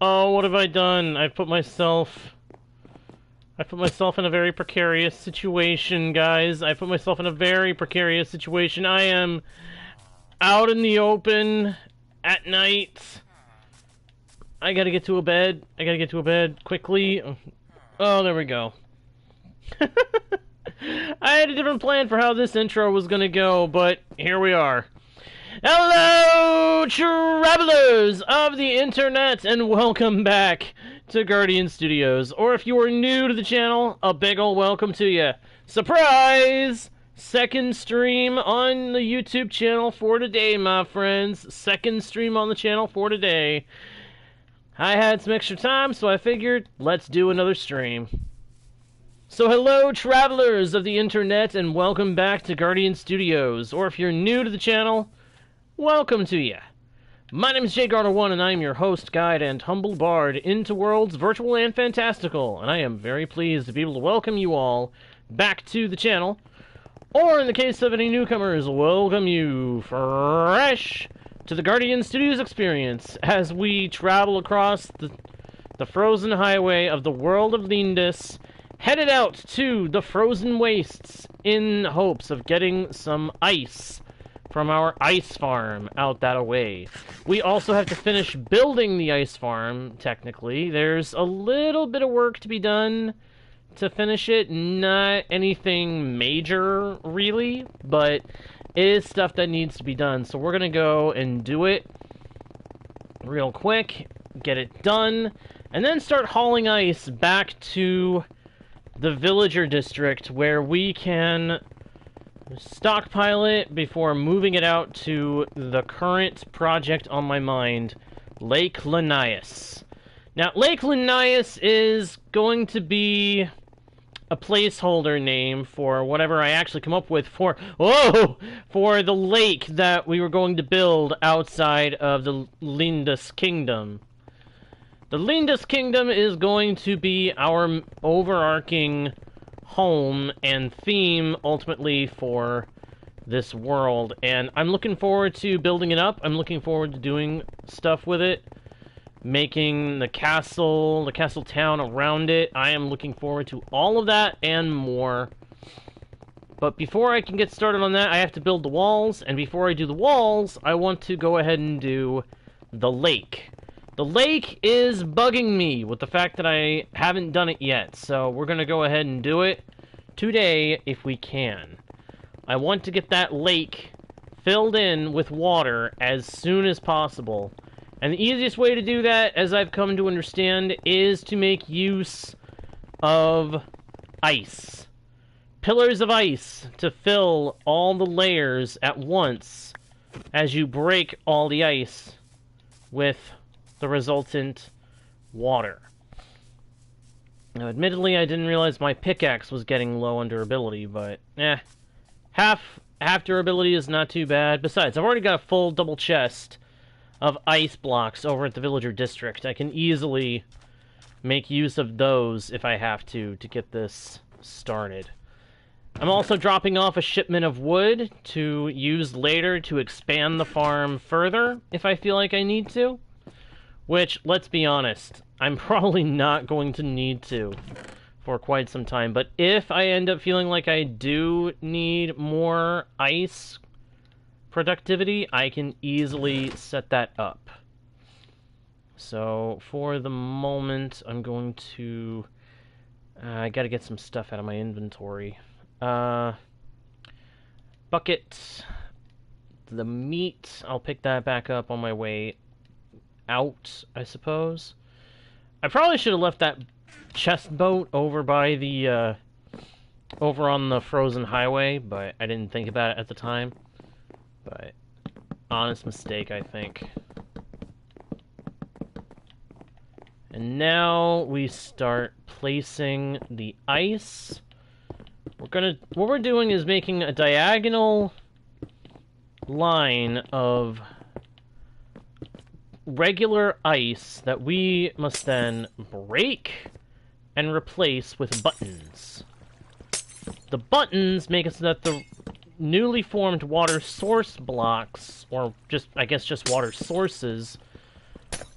Oh, what have I done? I put myself in a very precarious situation, guys. I put myself in a very precarious situation. I am out in the open at night. I gotta get to a bed. I gotta get to a bed quickly. Oh, there we go. I had a different plan for how this intro was gonna go, but here we are. Hello, travelers of the internet, and welcome back to Guardian Studios. Or if you are new to the channel, a big ol' welcome to you. Surprise! Second stream on the YouTube channel for today, my friends. Second stream on the channel for today. I had some extra time, so I figured, let's do another stream. So hello, travelers of the internet, and welcome back to Guardian Studios. Or if you're new to the channel, welcome to you. My name is JGarner1, and I am your host, guide, and humble bard into worlds virtual and fantastical, and I am very pleased to be able to welcome you all back to the channel, or in the case of any newcomers, welcome you fresh to the Guardian Studios experience as we travel across the frozen highway of the world of Lyndas, headed out to the frozen wastes in hopes of getting some ice from our ice farm out that way. We also have to finish building the ice farm, technically. There's a little bit of work to be done to finish it. Not anything major, really, but it is stuff that needs to be done. So we're going to go and do it real quick, get it done, and then start hauling ice back to the villager district where we can stockpile it before moving it out to the current project on my mind, Lake Lunaias. Now, Lake Lunaias is going to be a placeholder name for whatever I actually come up with for the lake that we were going to build outside of the Lyndas Kingdom. The Lyndas Kingdom is going to be our overarching home and theme ultimately for this world, and I'm looking forward to building it up. I'm looking forward to doing stuff with it, making the castle town around it. I am looking forward to all of that and more. But before I can get started on that, I have to build the walls, and before I do the walls, I want to go ahead and do the lake. The lake is bugging me with the fact that I haven't done it yet, so we're going to go ahead and do it today if we can. I want to get that lake filled in with water as soon as possible. And the easiest way to do that, as I've come to understand, is to make use of ice. Pillars of ice to fill all the layers at once as you break all the ice with the resultant water. Now, admittedly, I didn't realize my pickaxe was getting low on durability, but half durability is not too bad. Besides, I've already got a full double chest of ice blocks over at the villager district. I can easily make use of those if I have to get this started. I'm also dropping off a shipment of wood to use later to expand the farm further if I feel like I need to. Which, let's be honest, I'm probably not going to need to for quite some time. But if I end up feeling like I do need more ice productivity, I can easily set that up. So, for the moment, I'm going to I gotta get some stuff out of my inventory. Bucket. The meat, I'll pick that back up on my way out, I suppose. I probably should have left that chest boat over by the, over on the frozen highway, but I didn't think about it at the time. But, honest mistake, I think. And now we start placing the ice. What we're doing is making a diagonal line of regular ice that we must then break and replace with buttons. The buttons make it so that the newly formed water source blocks, or just, I guess, just water sources,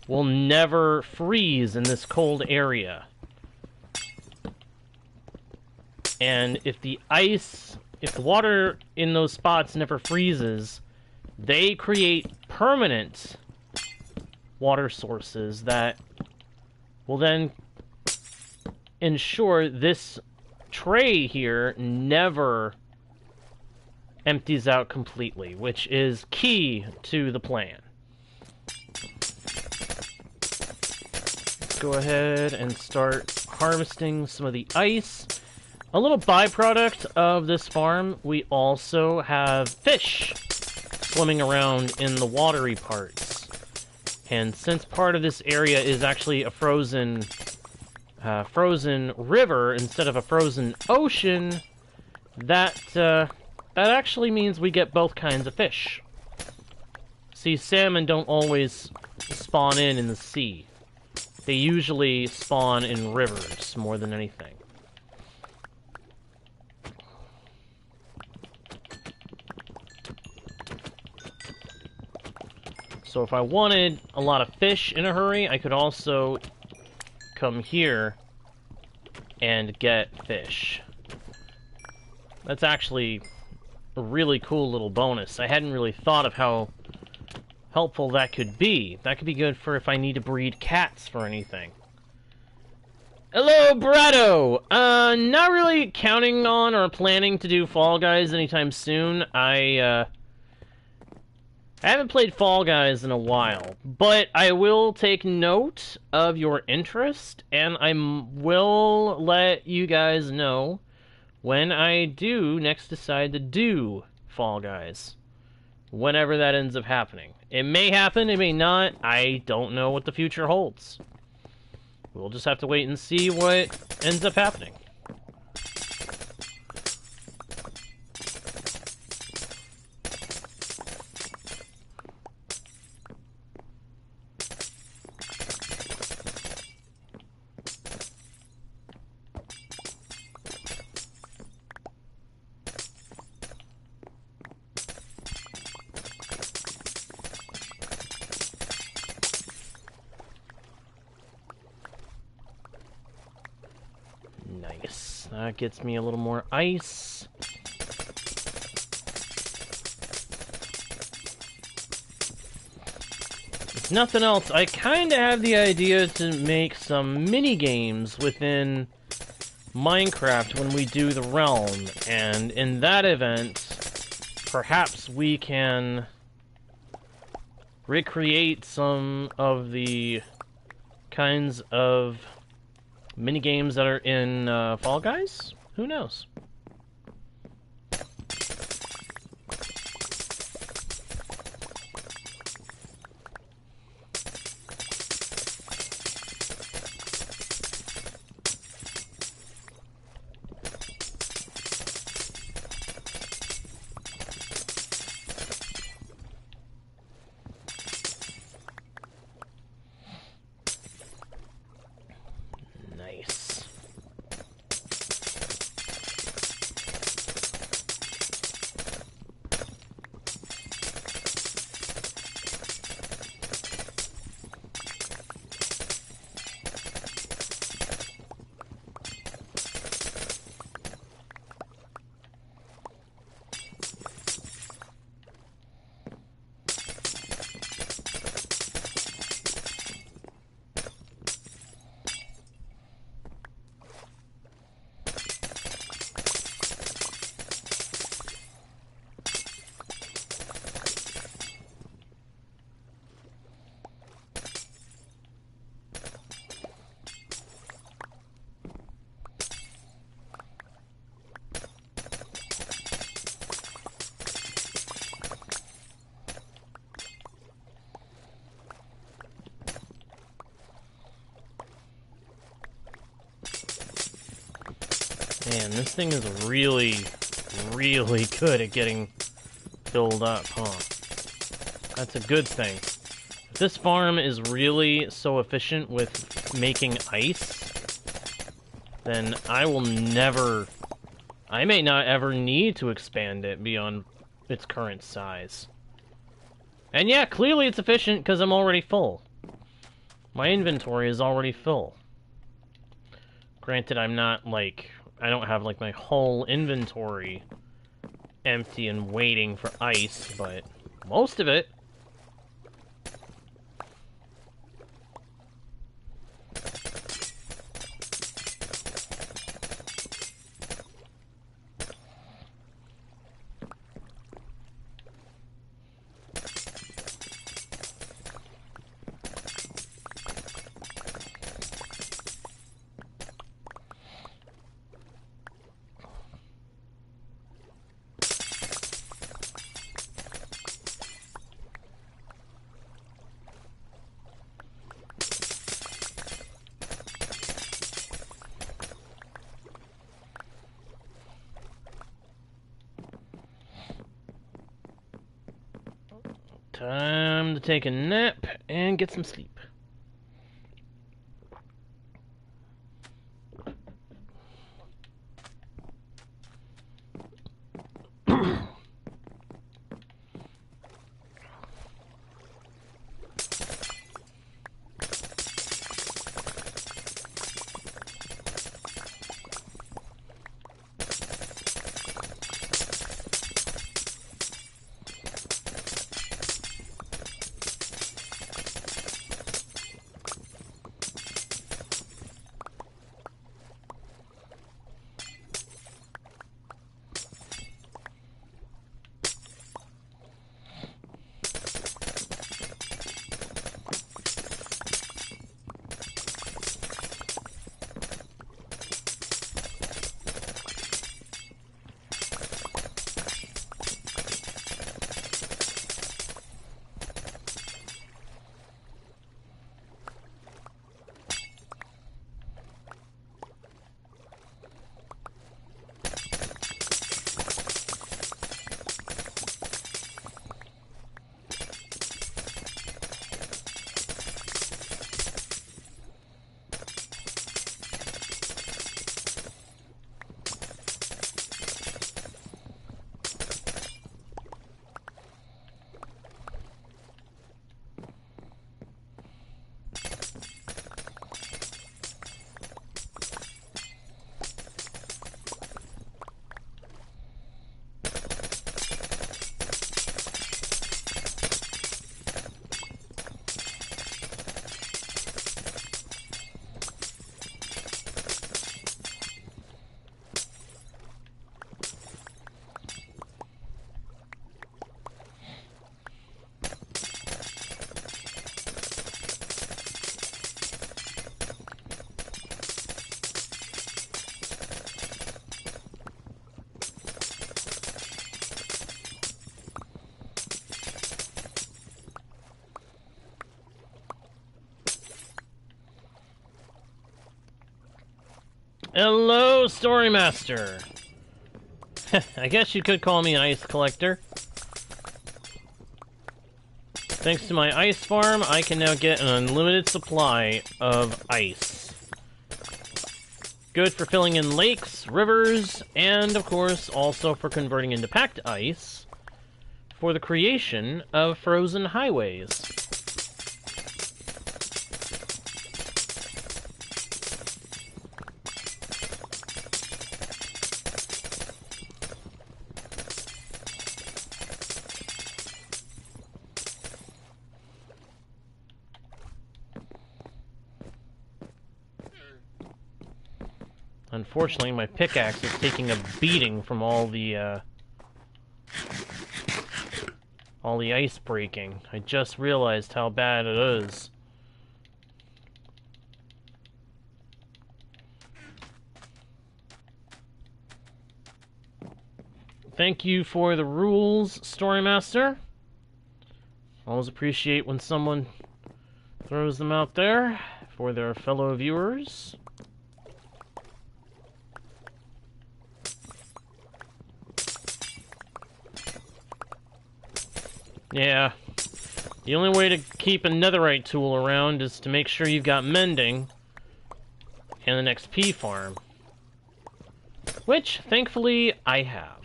will never freeze in this cold area. And if the water in those spots never freezes, they create permanent water sources that will then ensure this tray here never empties out completely, which is key to the plan. Let's go ahead and start harvesting some of the ice. A little byproduct of this farm, we also have fish swimming around in the watery parts. And since part of this area is actually a frozen river instead of a frozen ocean, that actually means we get both kinds of fish. See, salmon don't always spawn in the sea. They usually spawn in rivers more than anything. So if I wanted a lot of fish in a hurry, I could also come here and get fish. That's actually a really cool little bonus. I hadn't really thought of how helpful that could be. That could be good for if I need to breed cats for anything. Hello, Brado! Not really counting on or planning to do Fall Guys anytime soon. I haven't played Fall Guys in a while, but I will take note of your interest, and I will let you guys know when I do next decide to do Fall Guys. Whenever that ends up happening. It may happen, it may not. I don't know what the future holds. We'll just have to wait and see what ends up happening. Nice. That gets me a little more ice. If nothing else, I kind of have the idea to make some mini-games within Minecraft when we do the realm, and in that event, perhaps we can recreate some of the kinds of mini-games that are in Fall Guys? Who knows? Man, this thing is really, really good at getting filled up, huh? That's a good thing. If this farm is really so efficient with making ice, then I may not ever need to expand it beyond its current size. And yeah, clearly it's efficient because I'm already full. My inventory is already full. Granted, I'm not, like... I don't have, like, my whole inventory empty and waiting for ice, but most of it. Time to take a nap and get some sleep. Hello, Story Master. I guess you could call me an ice collector. Thanks to my ice farm, I can now get an unlimited supply of ice. Good for filling in lakes, rivers, and of course also for converting into packed ice for the creation of frozen highways. Unfortunately, my pickaxe is taking a beating from all the ice breaking. I just realized how bad it is. Thank you for the rules, Story Master. Always appreciate when someone throws them out there for their fellow viewers. Yeah, the only way to keep a netherite tool around is to make sure you've got mending and an XP farm. Which, thankfully, I have.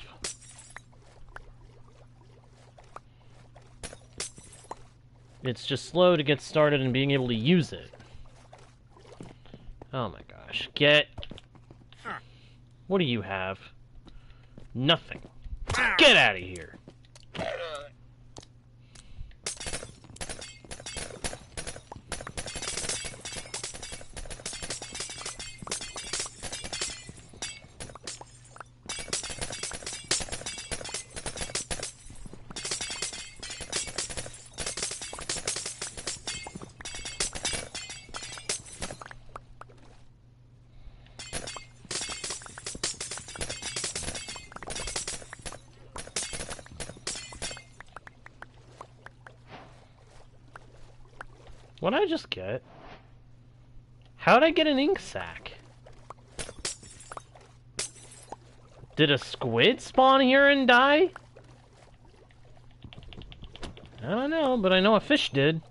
It's just slow to get started and being able to use it. Oh my gosh. Get... What do you have? Nothing. Get out of here. What'd I just get? How'd I get an ink sac? Did a squid spawn here and die? I don't know, but I know a fish did.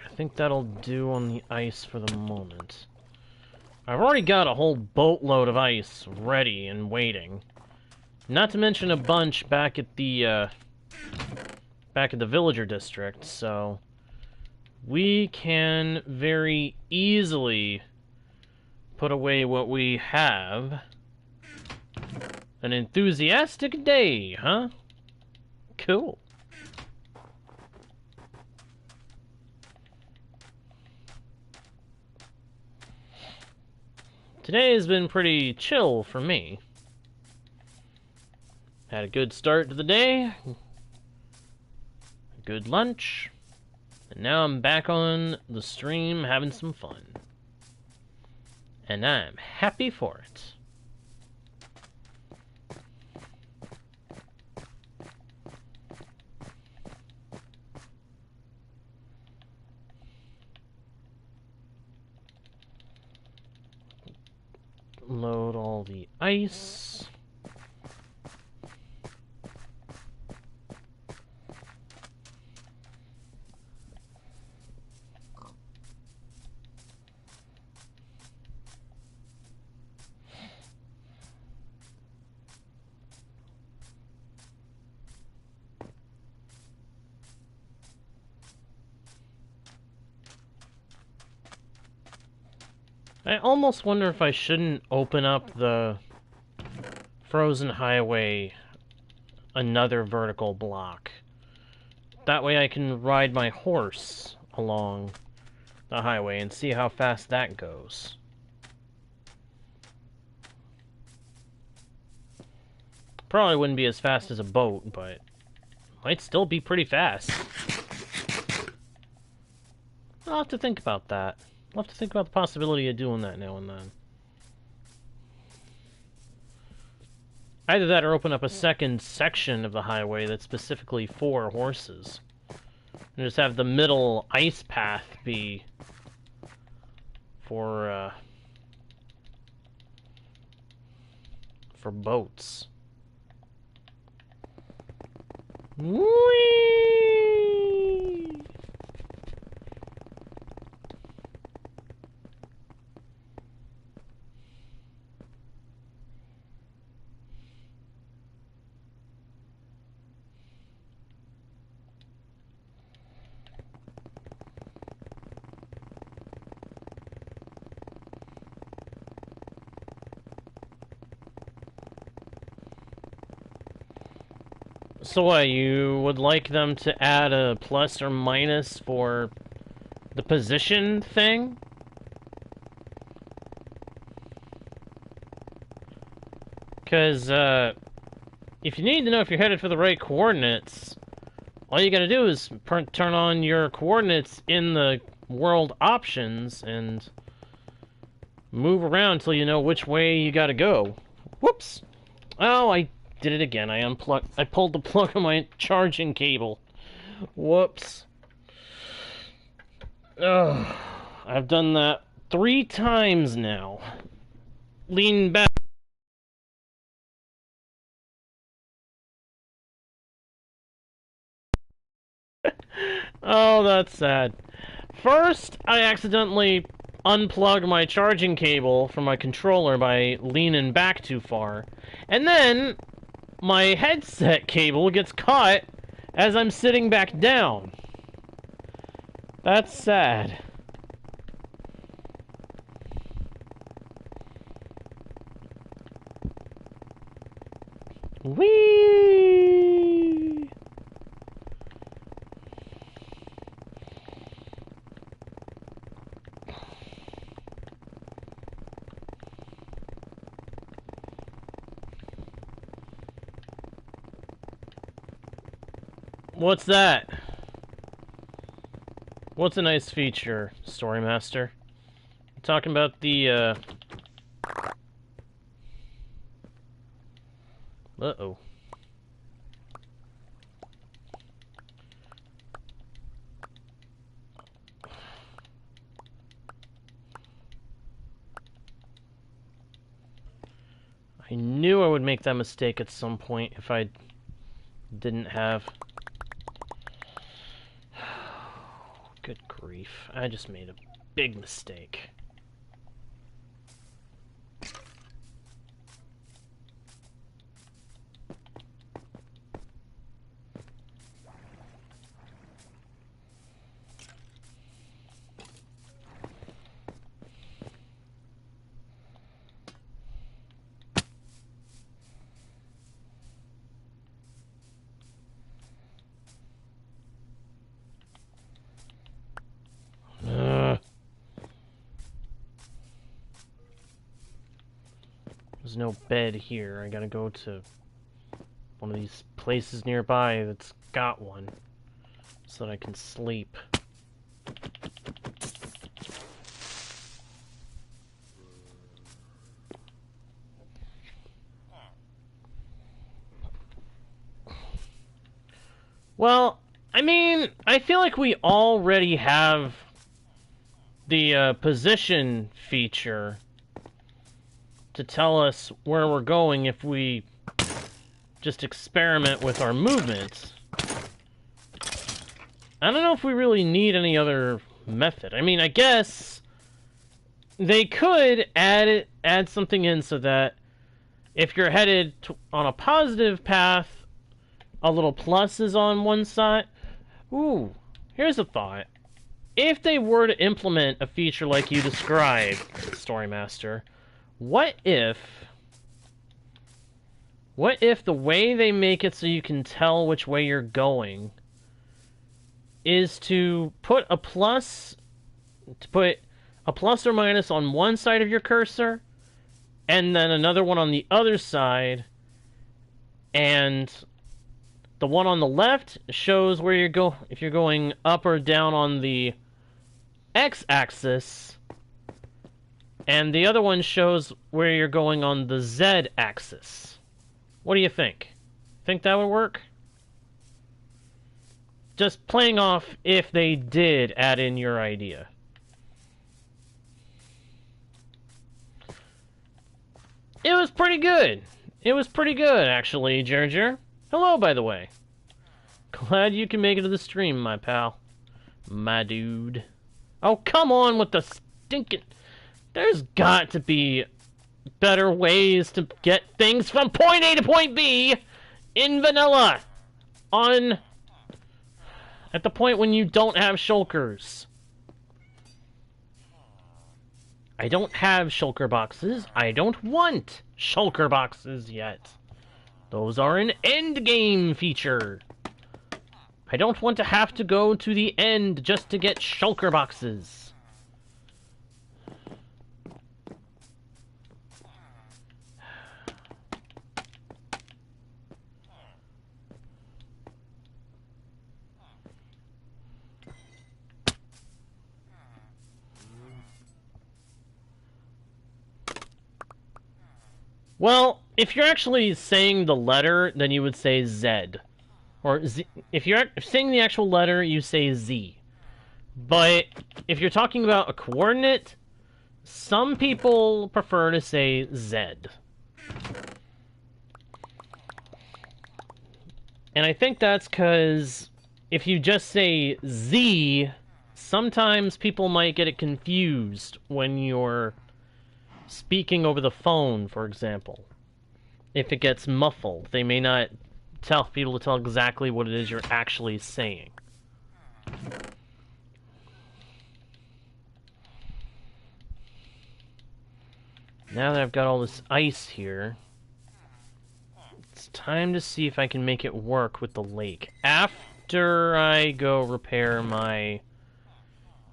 I think that'll do on the ice for the moment. I've already got a whole boatload of ice ready and waiting. Not to mention a bunch back at the villager district, so we can very easily put away what we have. An enthusiastic day, huh? Cool. Today has been pretty chill for me. Had a good start to the day, a good lunch, and now I'm back on the stream having some fun. And I'm happy for it. Load all the ice. I almost wonder if I shouldn't open up the frozen highway another vertical block. That way I can ride my horse along the highway and see how fast that goes. Probably wouldn't be as fast as a boat, but might still be pretty fast. I'll have to think about that. I'll have to think about the possibility of doing that now and then. Either that or open up a second section of the highway that's specifically for horses. And just have the middle ice path be for boats. Whee! So what, you would like them to add a plus or minus for the position thing? Because, if you need to know if you're headed for the right coordinates, all you gotta do is turn on your coordinates in the world options and move around till you know which way you gotta go. Whoops! Oh, I did it again. I pulled the plug on my charging cable. Whoops. Ugh. I've done that 3 times now. Lean back. Oh, that's sad. First, I accidentally unplug my charging cable from my controller by leaning back too far. And then my headset cable gets caught as I'm sitting back down. That's sad. Whee! What's that? What's a nice feature, Story Master? I'm talking about the, Uh-oh. I knew I would make that mistake at some point if I didn't have... Good grief. I just made a big mistake. There's no bed here. I gotta go to one of these places nearby that's got one so that I can sleep. Well, I mean, I feel like we already have the position feature to tell us where we're going if we just experiment with our movements. I don't know if we really need any other method. I mean, I guess they could add something in so that if you're headed on a positive path, a little plus is on one side. Ooh, here's a thought. If they were to implement a feature like you described, Story Master, what if the way they make it so you can tell which way you're going is to put a plus or minus on one side of your cursor and then another one on the other side, and the one on the left shows where if you're going up or down on the x-axis, and the other one shows where you're going on the z-axis. What do you think? Think that would work? Just playing off if they did add in your idea. It was pretty good. It was pretty good, actually, Gerger. Hello, by the way. Glad you can make it to the stream, my pal. My dude. Oh, come on with the stinking... There's got to be better ways to get things from point A to point B in vanilla at the point when you don't have shulkers. I don't have shulker boxes. I don't want shulker boxes yet. Those are an endgame feature. I don't want to have to go to the end just to get shulker boxes. Well, if you're actually saying the letter, then you would say Z. Or Z. If you're saying the actual letter, you say Z. But if you're talking about a coordinate, some people prefer to say Z. And I think that's because if you just say Z, sometimes people might get it confused when you're speaking over the phone, for example. If it gets muffled, they may not be able to tell exactly what it is you're actually saying. Now that I've got all this ice here, it's time to see if I can make it work with the lake. After I go repair my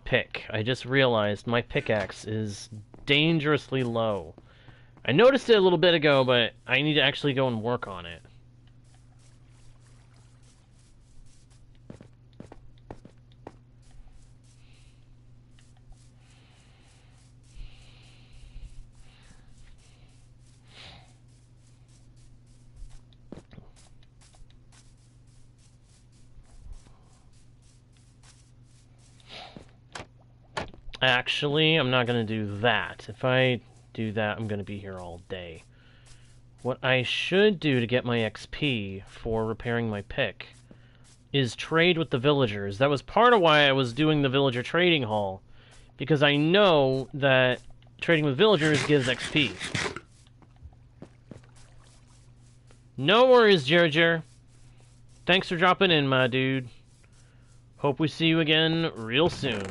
pick, I just realized my pickaxe is dangerously low. I noticed it a little bit ago, but I need to actually go and work on it. Actually, I'm not going to do that. If I do that, I'm going to be here all day. What I should do to get my XP for repairing my pick is trade with the villagers. That was part of why I was doing the villager trading hall, because I know that trading with villagers gives XP. No worries, Jer. Thanks for dropping in, my dude. Hope we see you again real soon.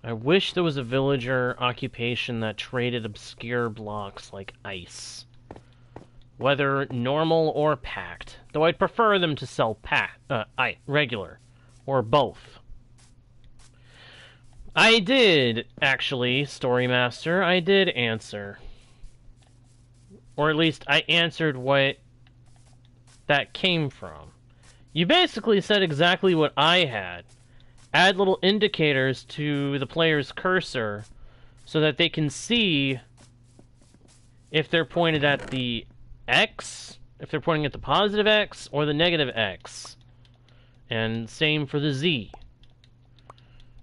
I wish there was a villager occupation that traded obscure blocks like ice. Whether normal or packed. Though I'd prefer them to sell regular. Or both. I did, actually, Storymaster. I did answer. Or at least I answered what that came from. You basically said exactly what I had. Add little indicators to the player's cursor so that they can see if they're pointed at the X, if they're pointing at the positive X or the negative X. And same for the Z.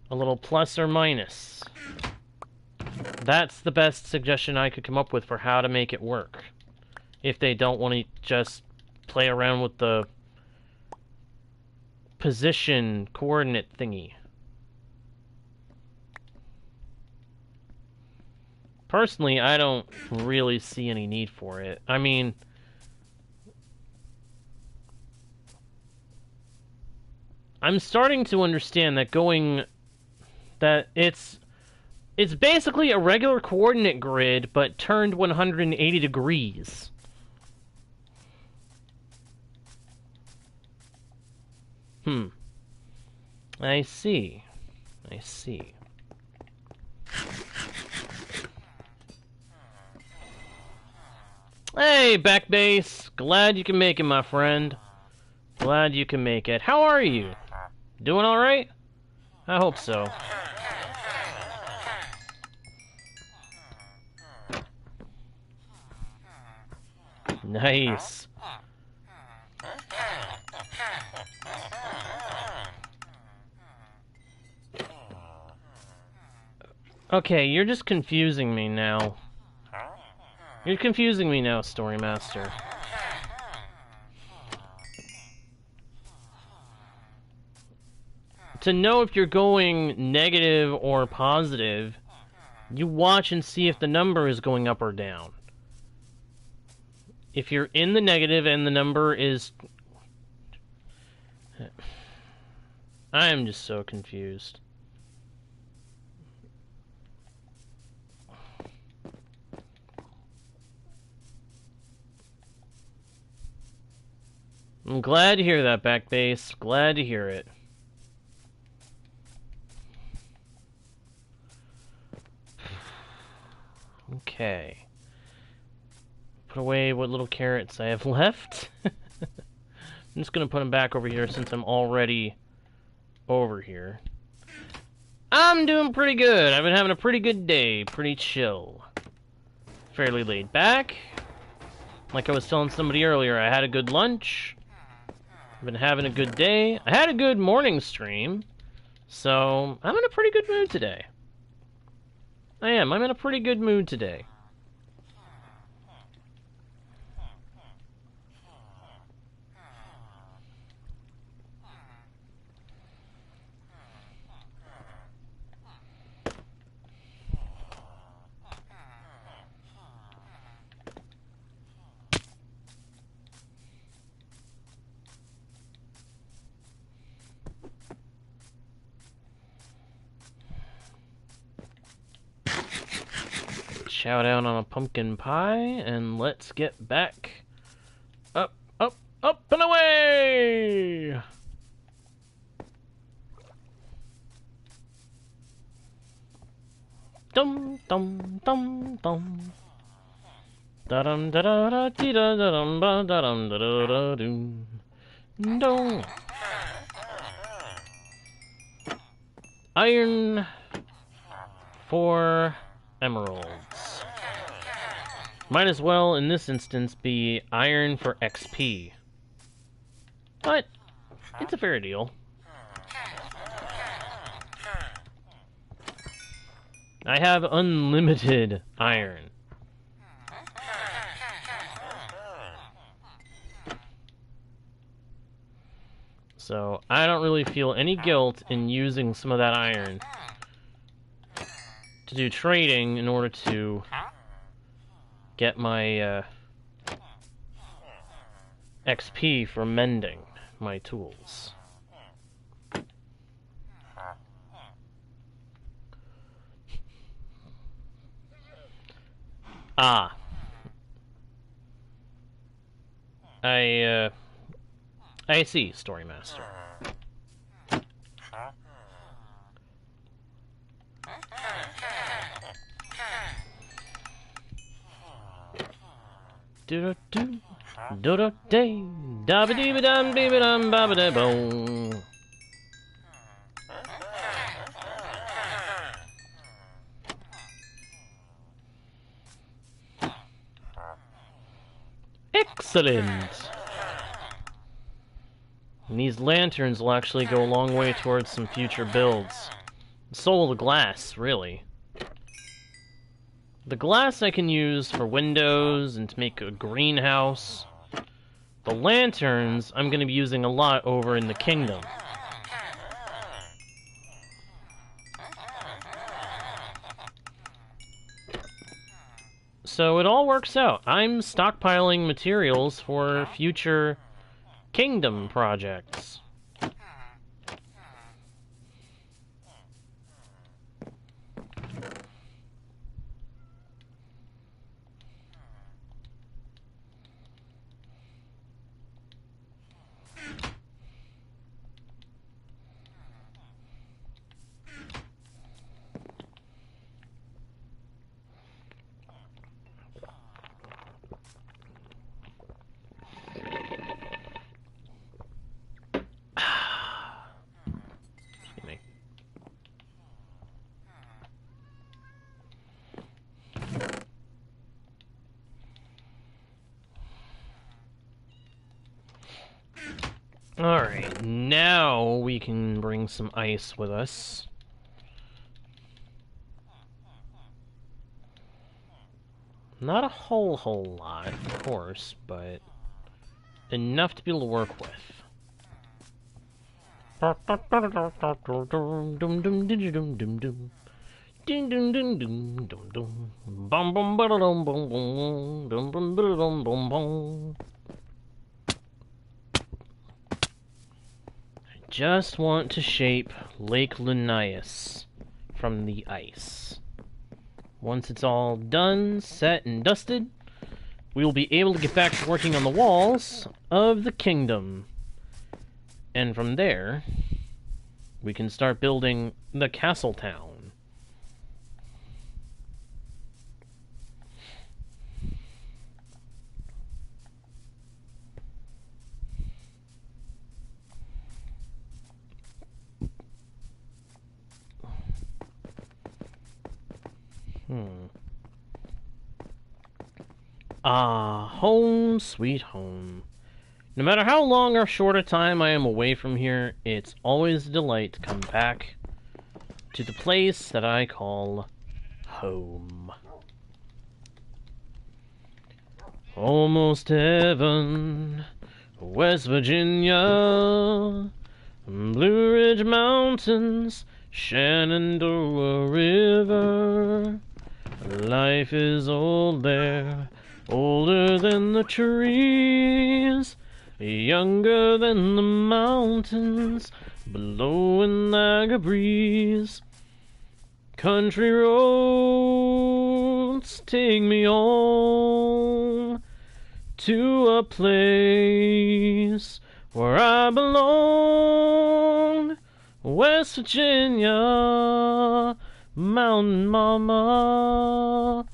A little plus or minus. That's the best suggestion I could come up with for how to make it work. If they don't want to just play around with the position coordinate thingy. Personally, I don't really see any need for it. I mean, I'm starting to understand that it's basically a regular coordinate grid but turned 180 degrees. I see. Hey, Backbase. Glad you can make it, my friend. Glad you can make it. How are you? Doing alright? I hope so. Nice. Okay, you're just confusing me now. You're confusing me now, Storymaster. To know if you're going negative or positive, you watch and see if the number is going up or down. If you're in the negative and the number is... I am just so confused. I'm glad to hear that, Backbase. Glad to hear it. Okay. Put away what little carrots I have left. I'm just gonna put them back over here since I'm already over here. I'm doing pretty good. I've been having a pretty good day. Pretty chill. Fairly laid back. Like I was telling somebody earlier, I had a good lunch. I've been having a good day. I had a good morning stream. So, I'm in a pretty good mood today. I am. I'm in a pretty good mood today. chow down on a pumpkin pie, and let's get back up, up, up and away! Dum dum dum dum. Da dum da da da dee da da dum ba da dum da da da doom. Dum. Iron for emeralds. Might as well, in this instance, be iron for XP. But it's a fair deal. I have unlimited iron. So I don't really feel any guilt in using some of that iron to do trading in order to get my XP for mending my tools. Ah. I see, Story Master. Do-do-do, do-do-day, da-ba-dee-ba-dum, dee-ba-dum, ba-ba-da-boom. Excellent! And these lanterns will actually go a long way towards some future builds. So will the glass, really. The glass I can use for windows and to make a greenhouse. The lanterns I'm going to be using a lot over in the kingdom. So it all works out. I'm stockpiling materials for future kingdom projects. Alright, now we can bring some ice with us. Not a whole lot, of course, but enough to be able to work with. Just want to shape Lake Lunaias from the ice. Once it's all done, set, and dusted, we will be able to get back to working on the walls of the kingdom. And from there, we can start building the castle town. Ah, home sweet home. No matter how long or short a time I am away from here, it's always a delight to come back to the place that I call home. Almost heaven, West Virginia, Blue Ridge Mountains, Shenandoah River. Life is old there, older than the trees, younger than the mountains, blowing like a breeze. Country roads hearts take me home to a place where I belong. West Virginia, Mountain Mama,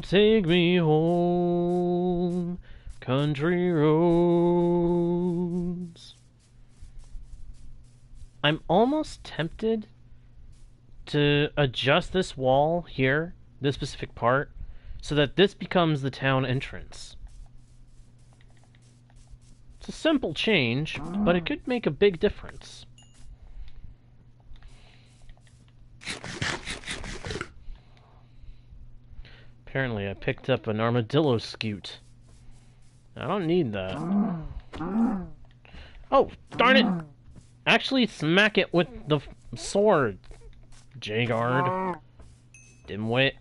take me home, country roads. I'm almost tempted to adjust this wall here, this specific part, so that this becomes the town entrance. It's a simple change, but it could make a big difference. Apparently I picked up an armadillo scute. I don't need that. Oh, darn it! Actually smack it with the sword, J-guard. Dimwit.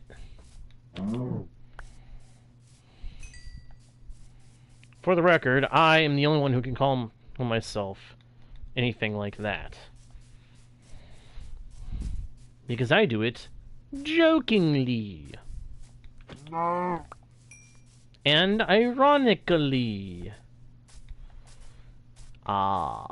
For the record, I am the only one who can call myself anything like that. Because I do it jokingly. And ironically. Ah.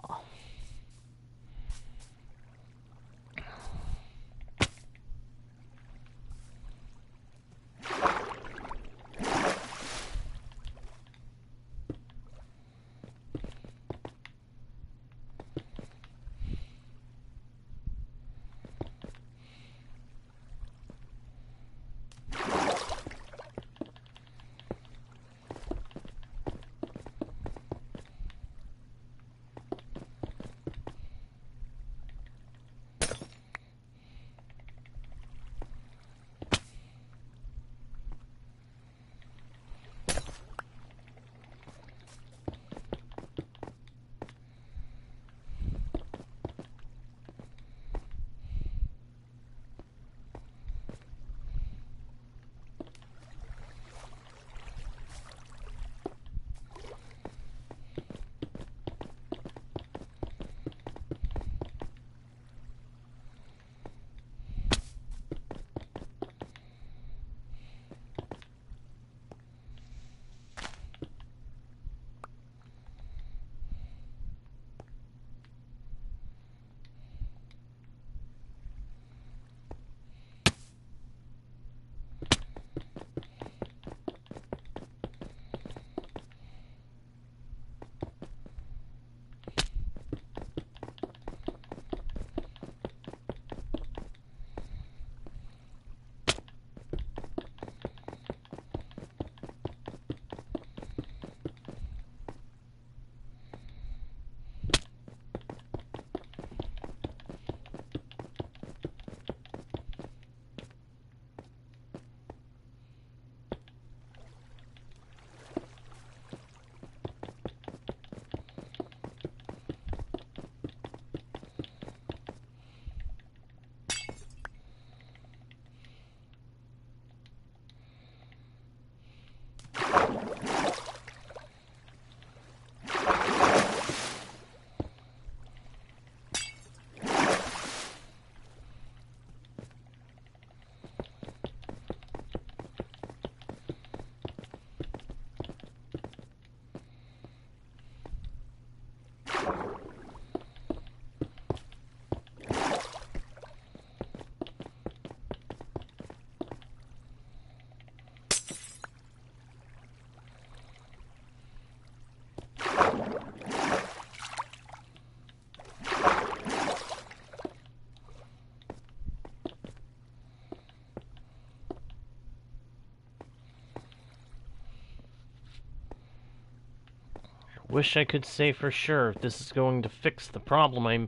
Wish I could say for sure if this is going to fix the problem I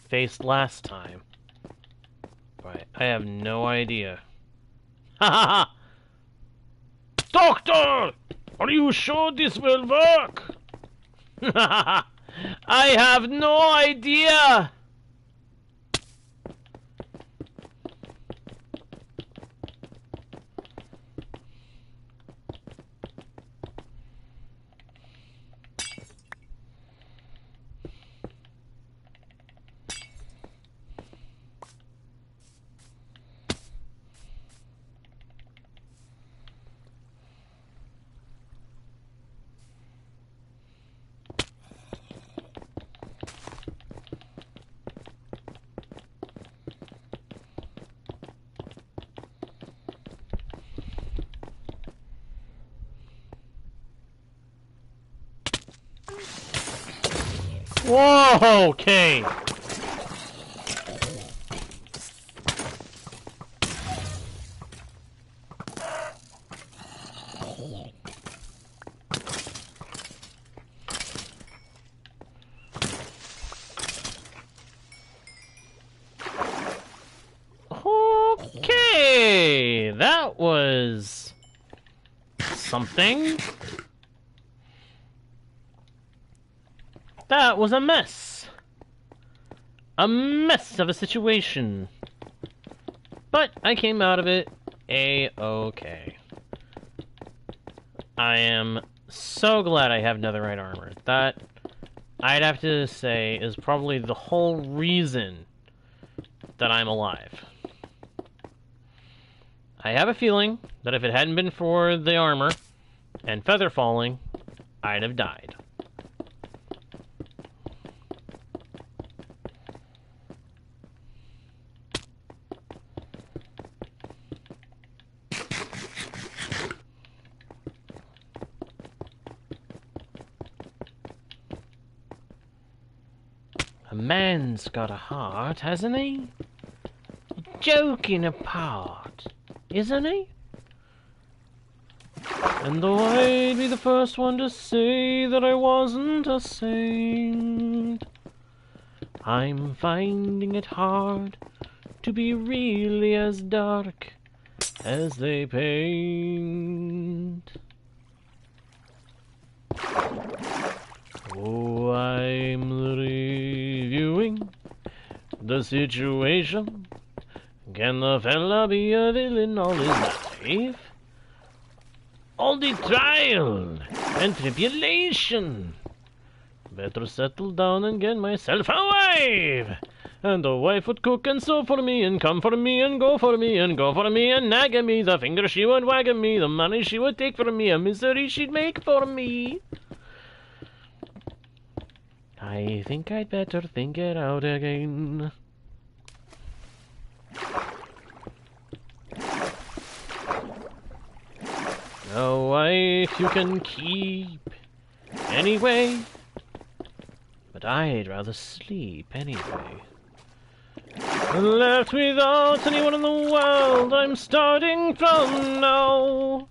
faced last time. But I have no idea. Ha ha ha! Doctor! Are you sure this will work? I have no idea! Whoa, okay. Okay, that was something. That was a mess. A mess of a situation. But I came out of it A-okay. I am so glad I have netherite armor. That, I'd have to say, is probably the whole reason that I'm alive. I have a feeling that if it hadn't been for the armor and feather falling, I'd have died. A man's got a heart, hasn't he? Joking apart, isn't he? And though I'd be the first one to say that I wasn't a saint, I'm finding it hard to be really as dark as they paint. Oh, I'm reviewing the situation. Can the fella be a villain all his life? All the trial and tribulation. Better settle down and get myself a wife. And the wife would cook and sew for me, and come for me, and go for me, and go for me, and nag at me. The finger she would wag at me, the money she would take from me, a misery she'd make for me. I think I'd better think it out again. A wife you can keep anyway, but I'd rather sleep anyway. Left without anyone in the world, I'm starting from now.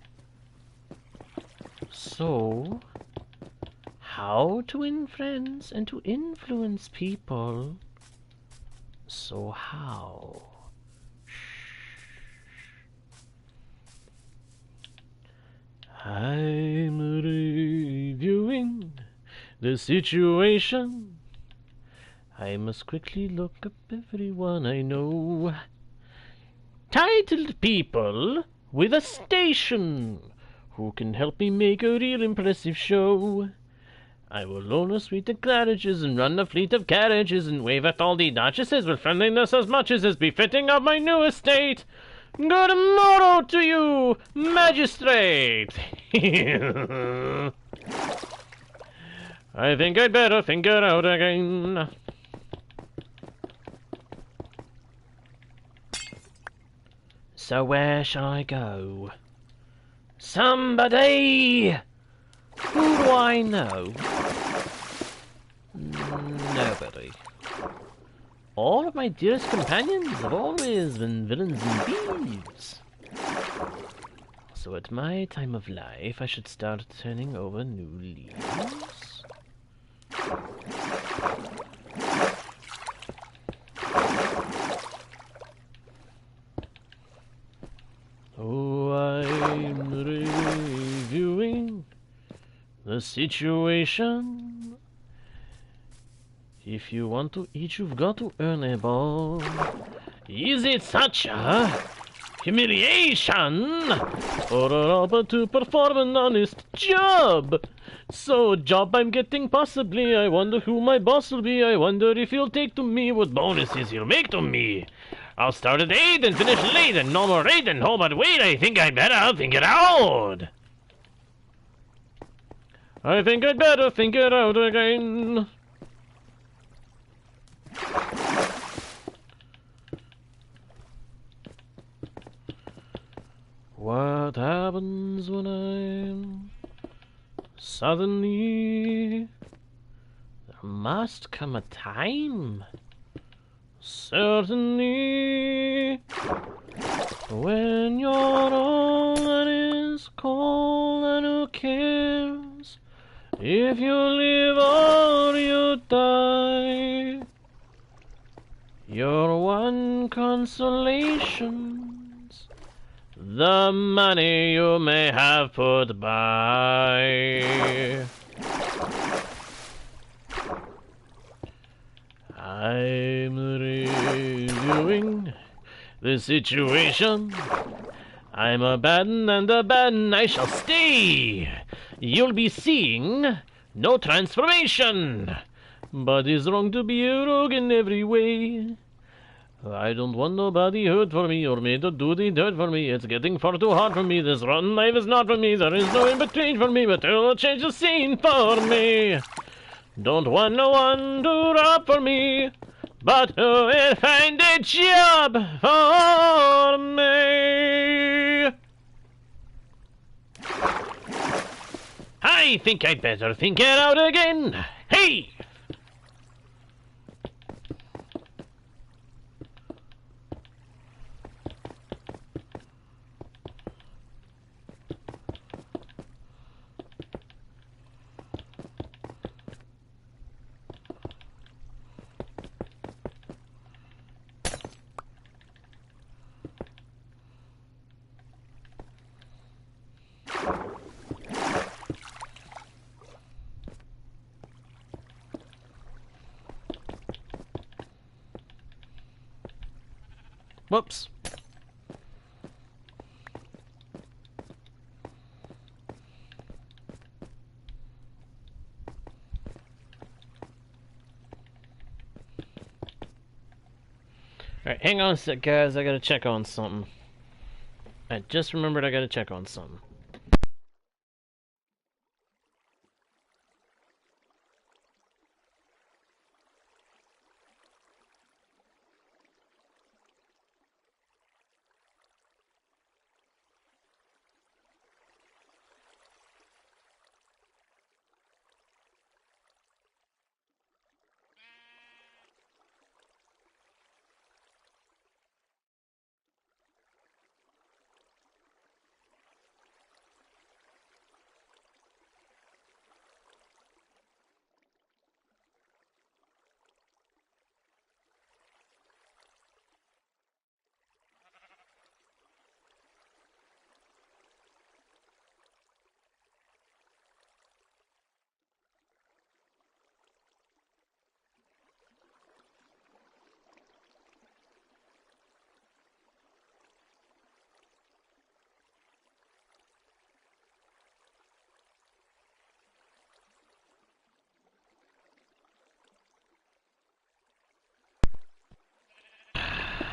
So, how to win friends and to influence people? So how? I'm reviewing the situation. I must quickly look up everyone I know. Titled people with a station who can help me make a real impressive show. I will own a suite of carriages and run a fleet of carriages and wave at all the duchesses with friendliness as much as is befitting of my new estate. Good morrow to you, magistrate! I think I'd better think it out again. So where shall I go? Somebody! Who do I know? Nobody. All of my dearest companions have always been villains and thieves. So at my time of life, I should start turning over new leaves. Oh, I'm reviewing the situation. If you want to eat, you've got to earn a ball. Is it such a humiliation for a robber to perform an honest job? So a job I'm getting possibly. I wonder who my boss will be. I wonder if he'll take to me, what bonuses he'll make to me. I'll start at 8 and finish late and no more 8 and oh, but wait, I think I'd better think it out. I think I'd better think it out again. What happens when I'm Suddenly, there must come a time, certainly, when you're all that is cold and who cares if you live or you die. Your one consolation's the money you may have put by. I'm reviewing the situation. I'm a bad and a bad I shall stay. You'll be seeing no transformation. But it's wrong to be a rogue in every way. I don't want nobody hurt for me or made to do the dirt for me. It's getting far too hard for me. This rotten life is not for me. There is no in between for me, but it'll change the scene for me. Don't want no one to rob for me, but who will find a job for me? I think I'd better think it out again. Hey! Whoops. Alright, hang on a sec, guys. I gotta check on something. I just remembered I gotta check on something.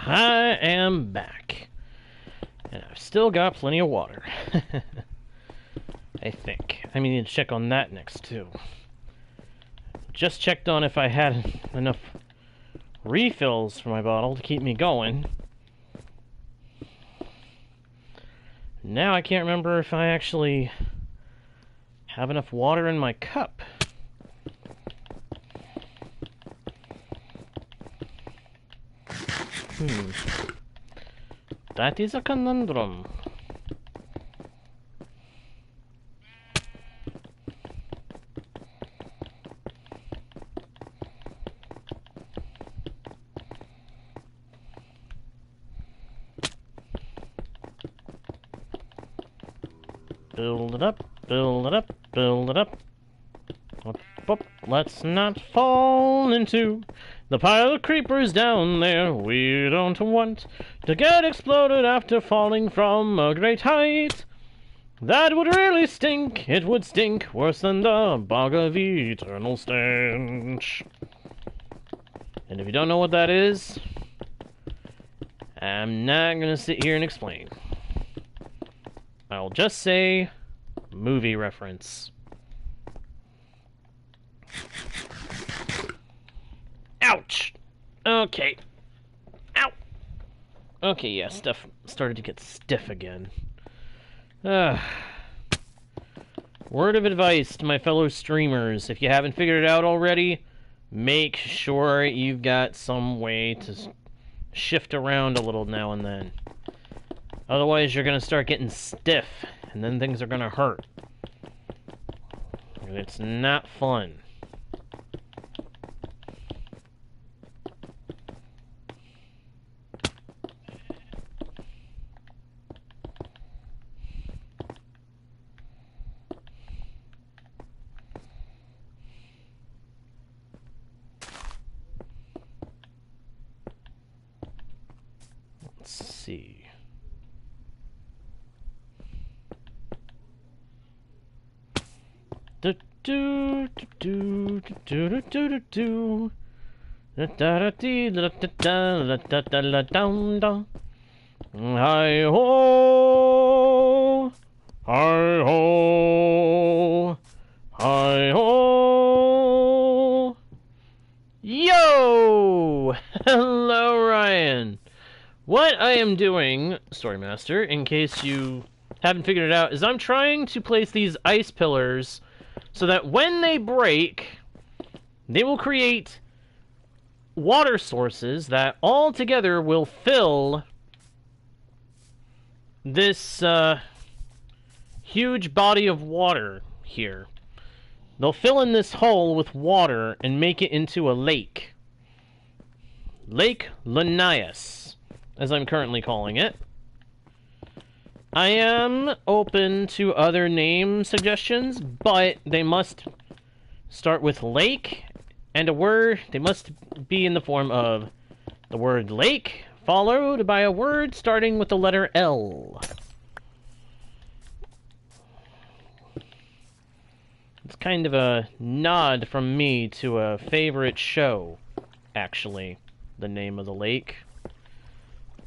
I am back. And I've still got plenty of water. I think. I mean, need to check on that next, too. Just checked on if I had enough refills for my bottle to keep me going. Now I can't remember if I actually have enough water in my cup. That is a conundrum. Build it up, build it up, build it up. Let's not fall into the pile of creepers down there. We don't want to get exploded after falling from a great height. That would really stink. It would stink worse than the bog of eternal stench. And if you don't know what that is, I'm not gonna sit here and explain. I'll just say movie reference. Ouch! Okay. Ow! Okay, yeah, stuff started to get stiff again. Word of advice to my fellow streamers, if you haven't figured it out already, make sure you've got some way to shift around a little now and then. Otherwise, you're going to start getting stiff, and then things are going to hurt. And it's not fun. Let's see. Do do do do do do do do. Da da dee da da da da da da down down. Hi ho, hi ho, hi ho. Yo! Hello, Ryan. What I am doing, Storymaster, in case you haven't figured it out, is I'm trying to place these ice pillars so that when they break, they will create water sources that all together will fill this huge body of water here. They'll fill in this hole with water and make it into a lake. Lake Lunaias, as I'm currently calling it. I am open to other name suggestions, but they must start with lake and a word. They must be in the form of the word lake, followed by a word starting with the letter L. It's kind of a nod from me to a favorite show, actually, the name of the lake.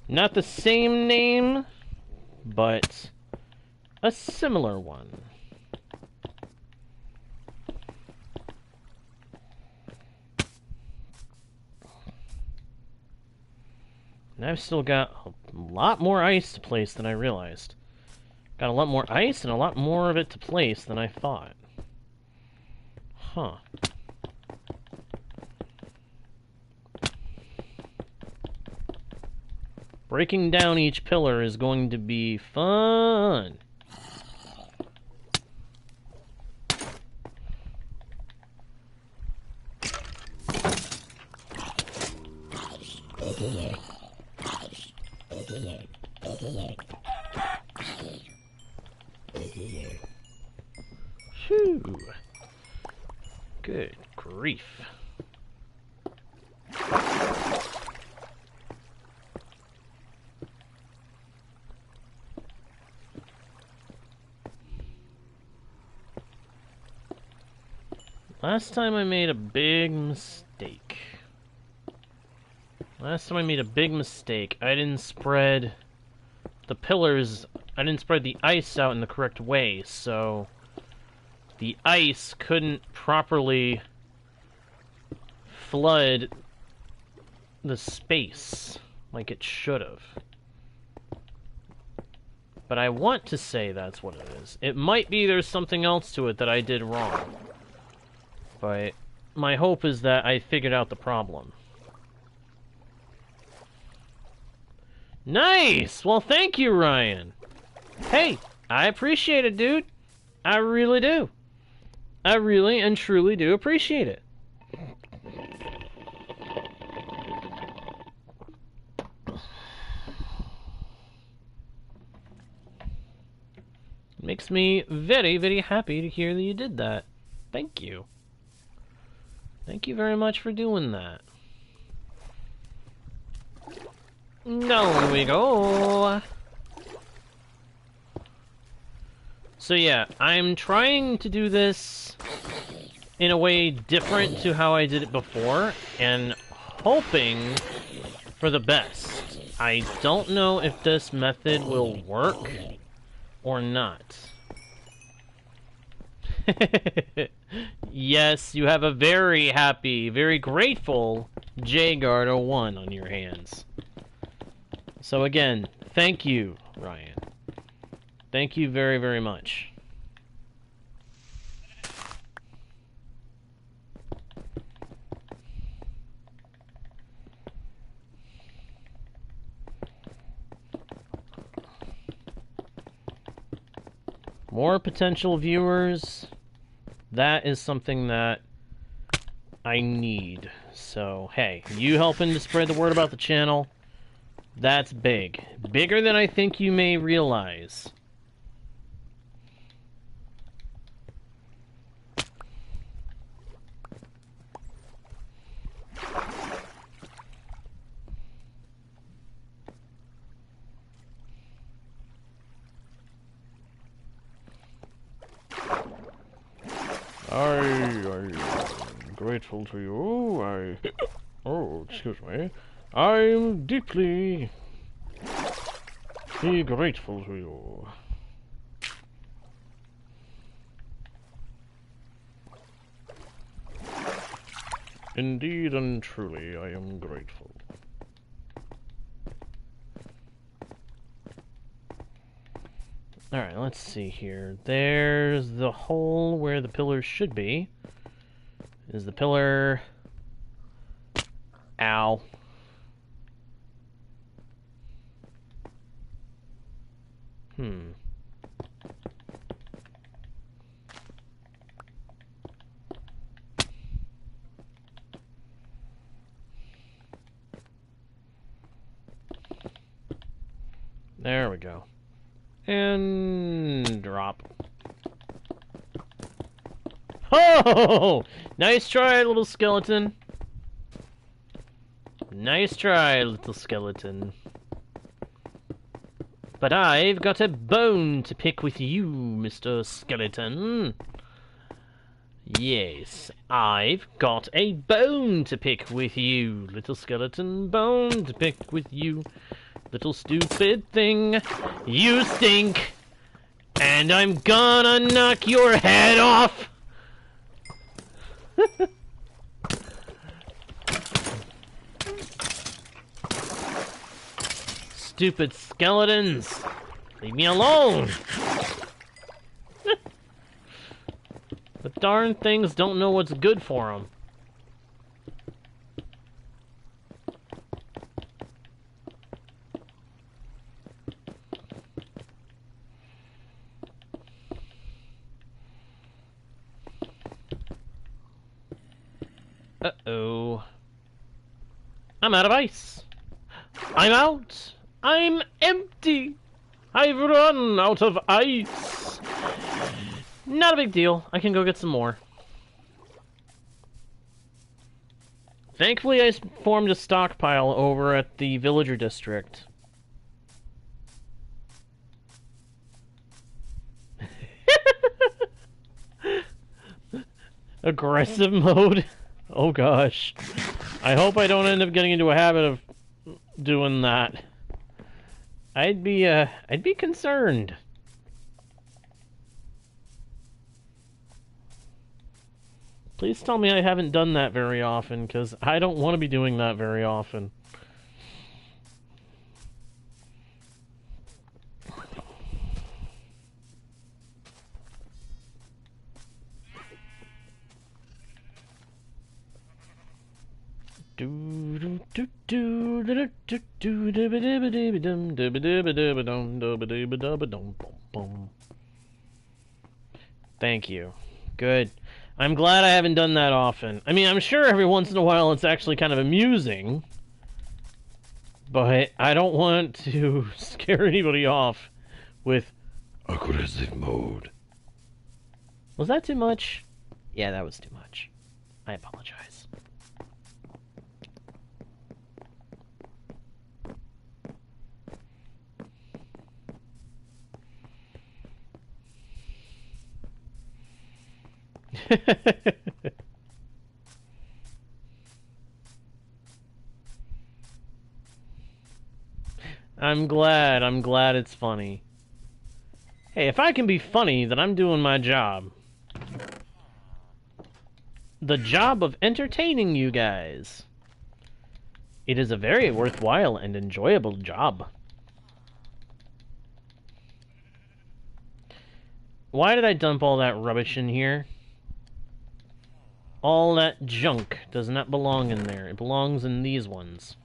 Not the same name, but a similar one. And I've still got a lot more ice to place than I realized. Got a lot more ice and a lot more of it to place than I thought. Huh. Breaking down each pillar is going to be fun. Phew. Good grief. Last time I made a big mistake. I didn't spread the pillars, I didn't spread the ice out in the correct way, so the ice couldn't properly flood the space like it should have. But I want to say that's what it is. It might be there's something else to it that I did wrong. But my hope is that I figured out the problem. Nice! Well, thank you, Ryan. Hey, I appreciate it, dude. I really do. I really and truly do appreciate it. It makes me very, very happy to hear that you did that. Thank you. Thank you very much for doing that. Down we go. So yeah, I'm trying to do this in a way different to how I did it before, and hoping for the best. I don't know if this method will work or not. Yes, you have a very happy, very grateful J-Guard 01 on your hands. So again, thank you, Ryan. Thank you very, very much. More potential viewers. That is something that I need. So, hey, you helping to spread the word about the channel, that's big. Bigger than I think you may realize. I'm grateful to you. Oh, excuse me. I'm deeply grateful to you. Indeed and truly, I am grateful. Alright, let's see here. There's the hole where the pillars should be. Is the pillar... Ow. There we go. And drop. Oh! Nice try, little skeleton. Nice try, little skeleton. But I've got a bone to pick with you, Mr. Skeleton. Yes, I've got a bone to pick with you, little skeleton. Bone to pick with you, little stupid thing. You stink, and I'm gonna knock your head off. Stupid skeletons! Leave me alone! The darn things don't know what's good for them. Uh-oh. I'm out of ice. I'm out. I'm empty! I've run out of ice! Not a big deal. I can go get some more. Thankfully, I formed a stockpile over at the villager district. Aggressive mode? Oh gosh. I hope I don't end up getting into a habit of doing that. I'd be concerned. Please tell me I haven't done that very often, because I don't want to be doing that very often. Thank you. Good. I'm glad I haven't done that often. I mean, I'm sure every once in a while it's actually kind of amusing, but I don't want to scare anybody off with aggressive mode. Was that too much? Yeah, that was too much. I apologize. I'm glad it's funny. Hey, if I can be funny, then I'm doing my job. The job of entertaining you guys. It is a very worthwhile and enjoyable job. Why did I dump all that rubbish in here? All that junk does not belong in there. It belongs in these ones.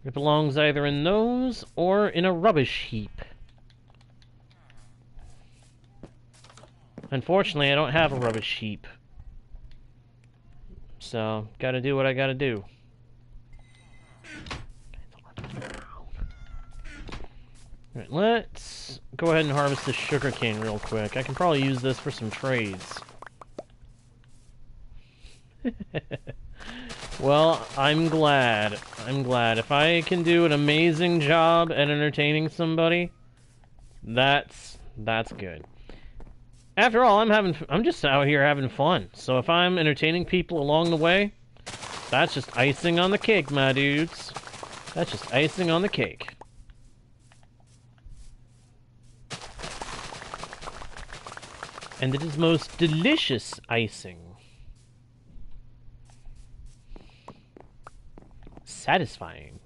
It belongs either in those or in a rubbish heap. Unfortunately, I don't have a rubbish heap. So, gotta do what I gotta do. Alright, let's go ahead and harvest this sugarcane real quick. I can probably use this for some trades. Well, I'm glad. I'm glad. If I can do an amazing job at entertaining somebody, that's good. After all, I'm just out here having fun. So if I'm entertaining people along the way, that's just icing on the cake, my dudes. That's just icing on the cake. And it is most delicious icing. Satisfying.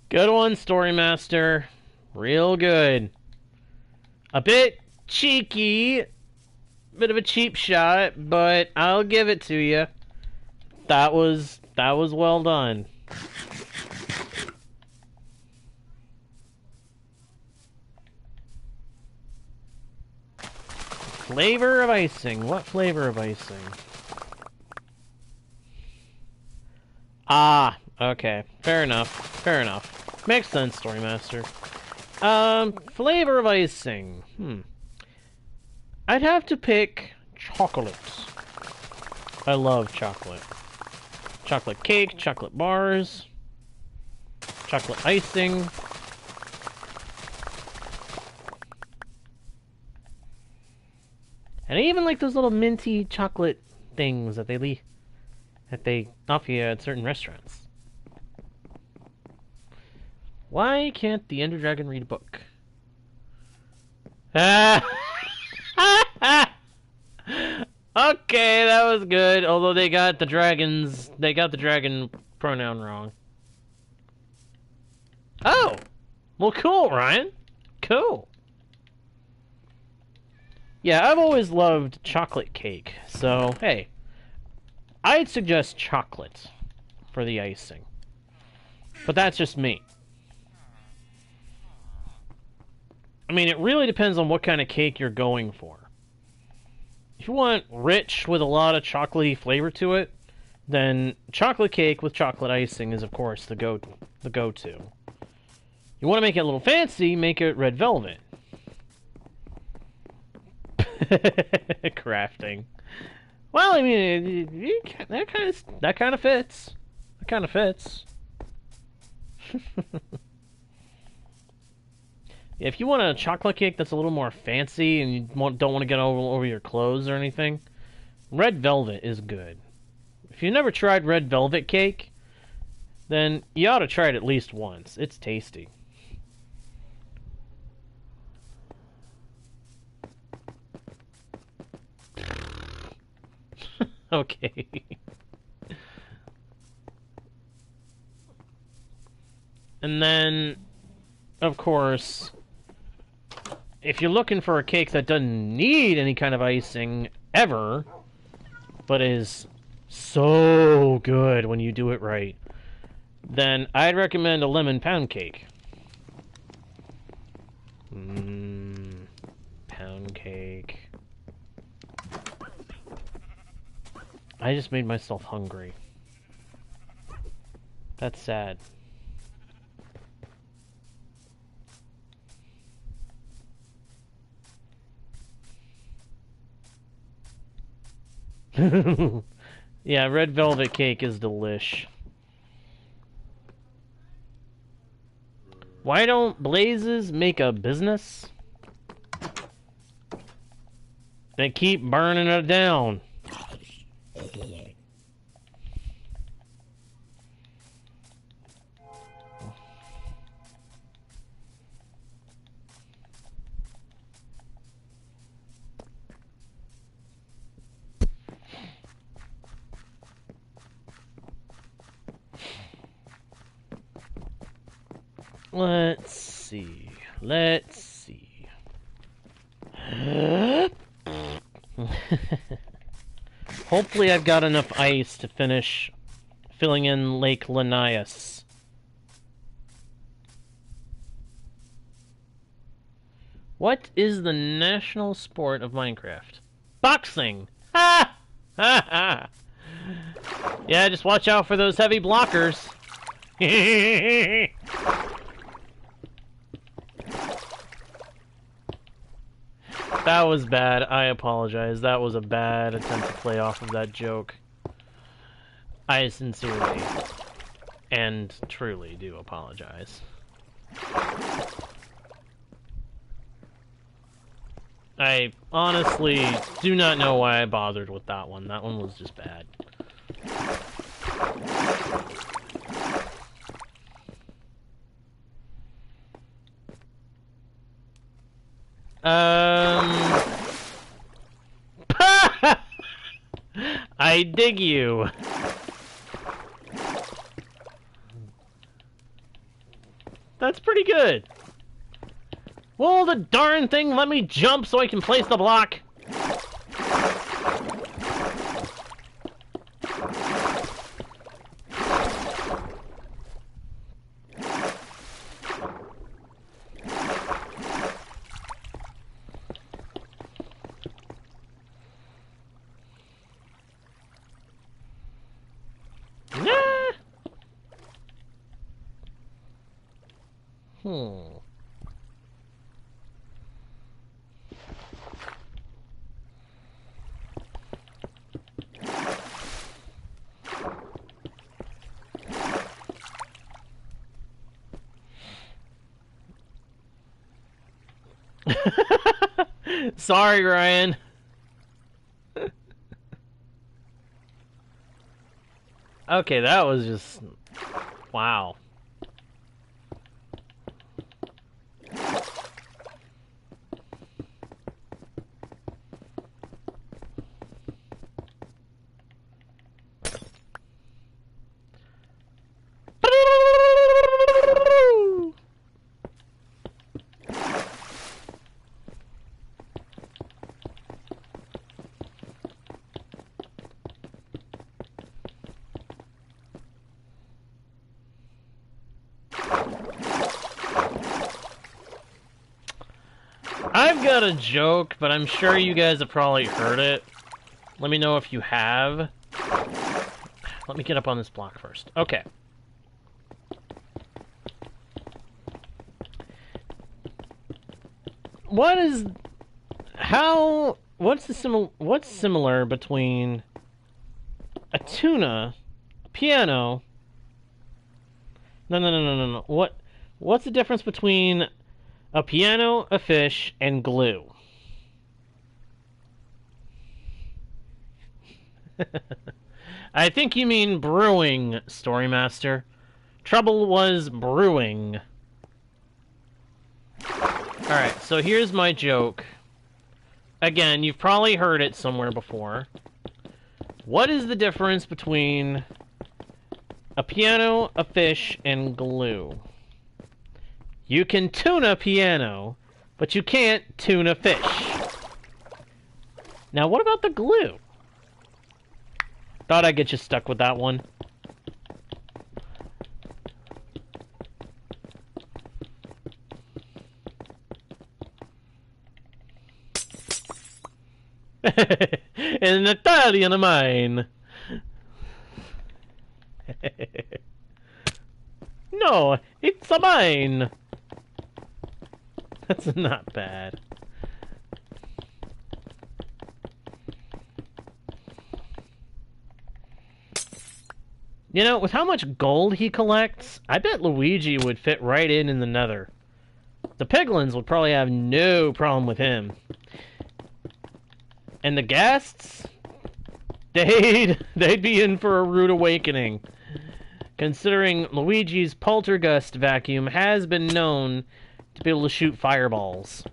Good one, Story Master. Real good. A bit cheeky. Bit of a cheap shot, but I'll give it to you. That was well done. Flavor of icing. What flavor of icing? Ah, okay. Fair enough. Fair enough. Makes sense, Story Master. Flavor of icing. I'd have to pick chocolate. I love chocolate. Chocolate cake, chocolate bars, chocolate icing. And I even like those little minty chocolate things that they offer you at certain restaurants. Why can't the Ender Dragon read a book? Okay, that was good. Although they got the dragon pronoun wrong. Oh! Well, cool, Ryan. Cool. Yeah, I've always loved chocolate cake, so, hey. I'd suggest chocolate for the icing. But that's just me. I mean, it really depends on what kind of cake you're going for. If you want rich with a lot of chocolatey flavor to it, then chocolate cake with chocolate icing is, of course, the go-to. You want to make it a little fancy, make it red velvet. Crafting. Well, I mean, that kind of fits. That kind of fits. If you want a chocolate cake that's a little more fancy and you don't want to get over your clothes or anything, red velvet is good. If you've never tried red velvet cake, then you ought to try it at least once. It's tasty. Okay. And then, of course, if you're looking for a cake that doesn't need any kind of icing ever, but is so good when you do it right, then I'd recommend a lemon pound cake. Pound cake. I just made myself hungry. That's sad. Yeah, red velvet cake is delish. Why don't Blazes make a business? They keep burning it down. Let's see. Let's see. Hopefully I've got enough ice to finish filling in Lake Lunaias. What is the national sport of Minecraft? Boxing! Ha! Ha ha! Yeah, just watch out for those heavy blockers. That was bad. I apologize. That was a bad attempt to play off of that joke. I sincerely and truly do apologize. I honestly do not know why I bothered with that one. That one was just bad. I dig you. That's pretty good. Will the darn thing let me jump so I can place the block? Sorry, Ryan. Okay, that was just... wow. I've got a joke, but I'm sure you guys have probably heard it. Let me know if you have. Let me get up on this block first. Okay. What's similar between a tuna, a piano? No. What's the difference between a piano, a fish, and glue? I think you mean brewing, Storymaster. Trouble was brewing. Alright, so here's my joke. Again, you've probably heard it somewhere before. What is the difference between a piano, a fish, and glue? You can tune a piano, but you can't tune a fish. Now, what about the glue? Thought I'd get you stuck with that one. An Italian mine. No, it's a mine. That's not bad. You know, with how much gold he collects, I bet Luigi would fit right in the nether. The piglins would probably have no problem with him. And the guests? They'd be in for a rude awakening. Considering Luigi's poltergust vacuum has been known to be able to shoot fireballs.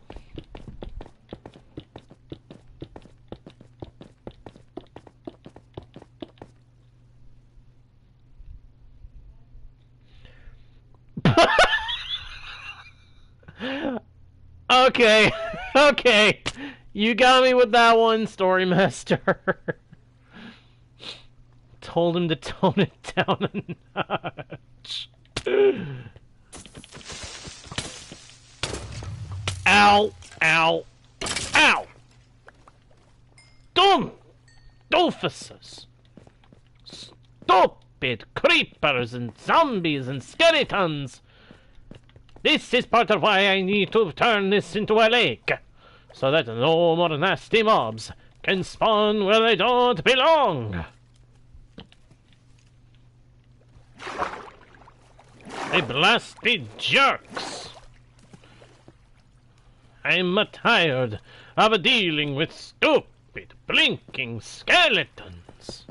Okay. Okay. You got me with that one, Story Master. Told him to tone it down a notch. Ow! Ow! Ow! Dumb! Doofuses! Stupid creepers and zombies and skeletons! This is part of why I need to turn this into a lake, so that no more nasty mobs can spawn where they don't belong. They blasted jerks! I'm tired of dealing with stupid, blinking skeletons.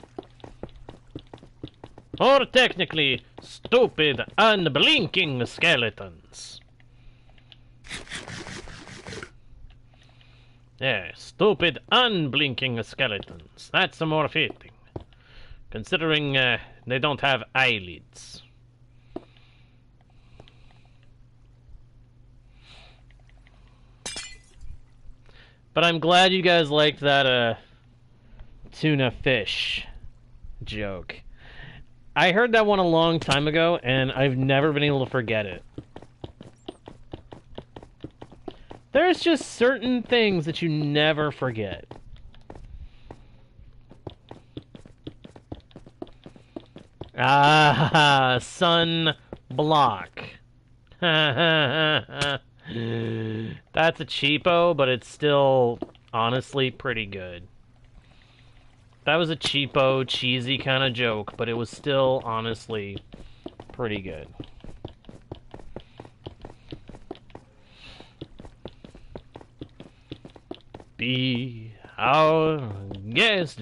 Or technically, stupid, unblinking skeletons. Yeah, stupid, unblinking skeletons. That's more fitting. Considering they don't have eyelids. But I'm glad you guys liked that tuna fish joke. I heard that one a long time ago, and I've never been able to forget it. There's just certain things that you never forget. Ah, sun block. That's a cheapo, but it's still honestly pretty good. That was a cheapo, cheesy kind of joke, but it was still honestly pretty good. Be our guest,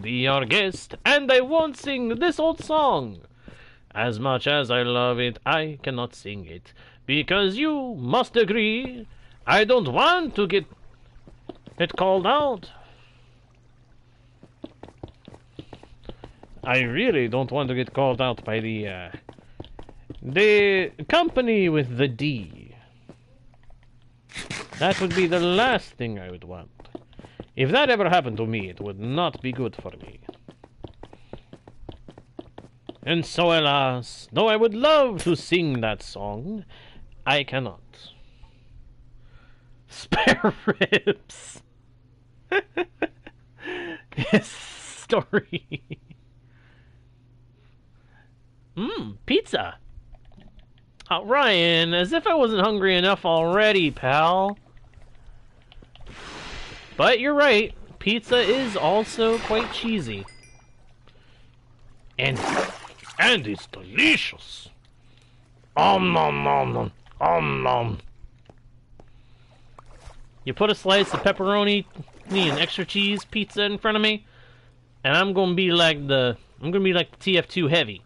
and I won't sing this old song. As much as I love it, I cannot sing it, because you must agree, I don't want to get it called out. I really don't want to get called out by the company with the D. That would be the last thing I would want. If that ever happened to me, it would not be good for me. And so, alas, though I would love to sing that song, I cannot. Spare ribs. His story. Pizza. Oh, Ryan, as if I wasn't hungry enough already, pal. But you're right, pizza is also quite cheesy. And it's delicious. Nom nom nom. You put a slice of pepperoni and extra cheese pizza in front of me, and I'm gonna be like the TF2 heavy.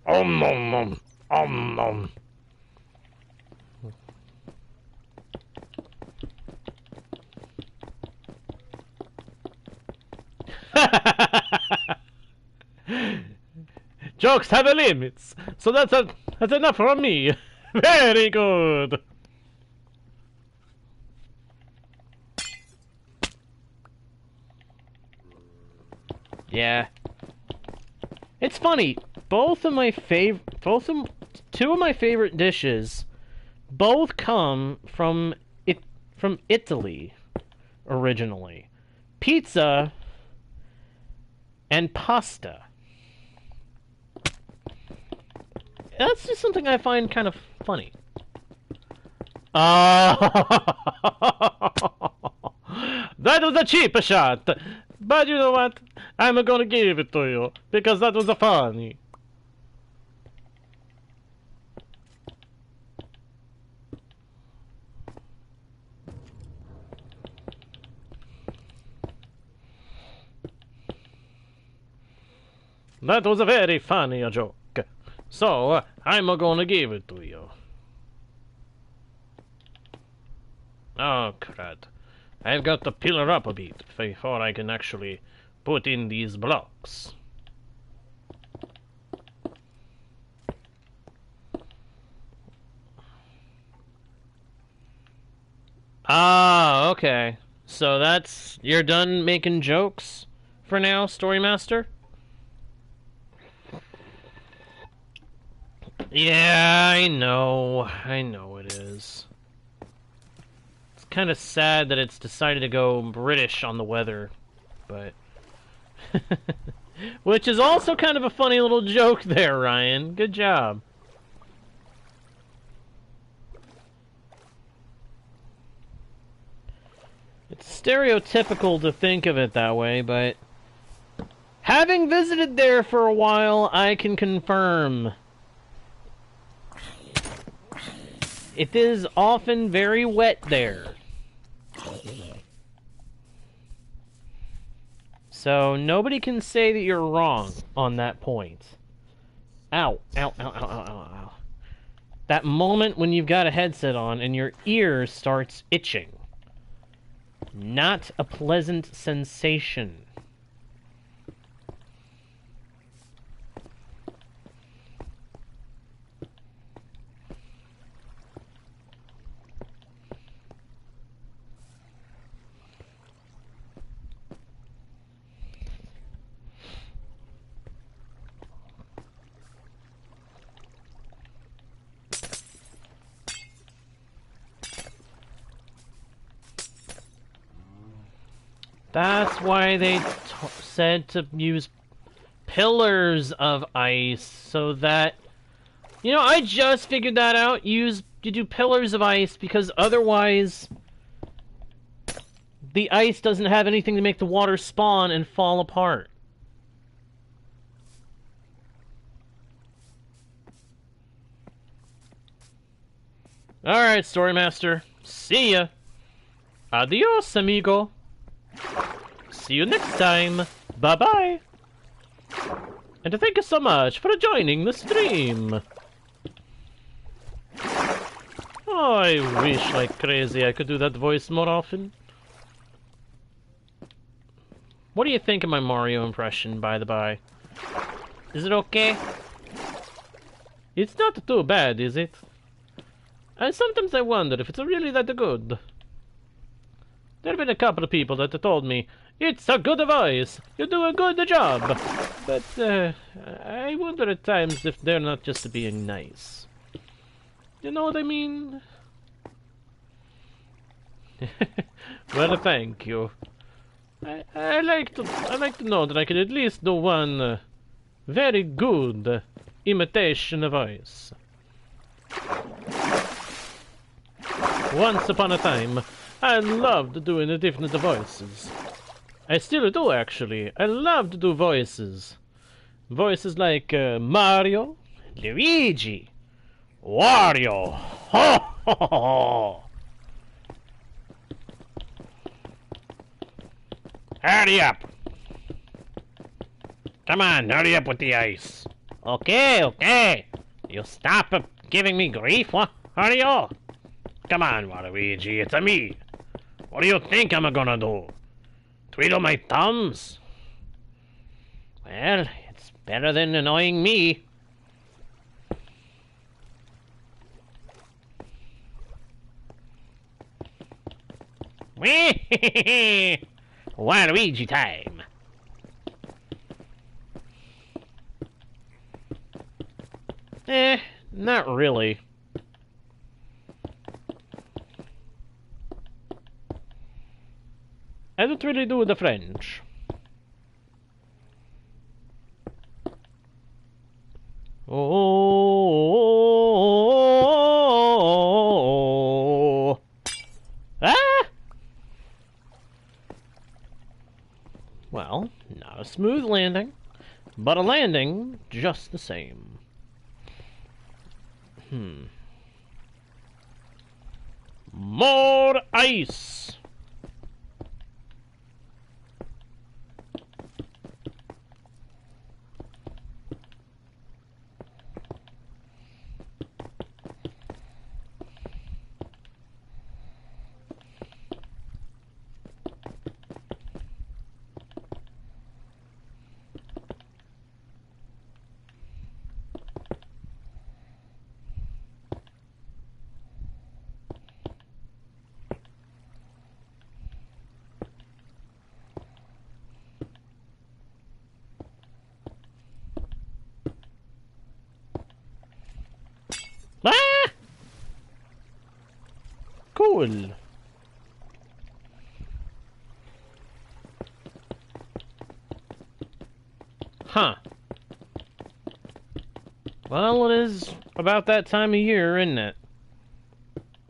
Nom nom nom. Jokes have limits, so that's enough from me. Very good. Yeah, it's funny. Two of my favorite dishes, both come from Italy originally. Pizza and pasta. That's just something I find kind of funny. That was a cheap shot. But you know what? I'm gonna give it to you, because that was funny. That was a very funny joke. So, I'm gonna give it to you. Oh, crud. I've got to pillar up a bit before I can actually put in these blocks. Ah, okay. So that's... You're done making jokes for now, Storymaster? Yeah, I know. I know it is. It's kind of sad that it's decided to go British on the weather, but... Which is also kind of a funny little joke there, Ryan. Good job. It's stereotypical to think of it that way, but... Having visited there for a while, I can confirm. It is often very wet there. So nobody can say that you're wrong on that point. Ow, ow, ow, ow, ow, ow, ow. That moment when you've got a headset on and your ear starts itching. Not a pleasant sensation. That's why they said to use pillars of ice, so that... You know, I just figured that out. You do pillars of ice, because otherwise... the ice doesn't have anything to make the water spawn and fall apart. Alright, Storymaster. See ya. Adios, amigo. See you next time. Bye-bye. And thank you so much for joining the stream. Oh, I wish like crazy I could do that voice more often. What do you think of my Mario impression, by the by? Is it okay? It's not too bad, is it? Sometimes I wonder if it's really that good. There have been a couple of people that have told me, it's a good voice, you do a good job. But, I wonder at times if they're not just being nice. You know what I mean? Well, thank you. I like to know that I can at least do one very good imitation voice. Once upon a time, I loved doing the different voices. I still do, actually. I love to do voices. Voices like Mario, Luigi, Wario. Ho ho ho ho! Hurry up! Come on, hurry up with the ice. Okay, okay. You stop giving me grief, what? Hurry up! Come on, Waluigi, it's a me. What do you think I'm gonna do? Twiddle my thumbs? Well, it's better than annoying me. Waluigi time. Not really. I don't really do the French. Oh. Ah! Well, not a smooth landing, but a landing just the same. More ice! cool. Huh. Well, it is about that time of year, isn't it?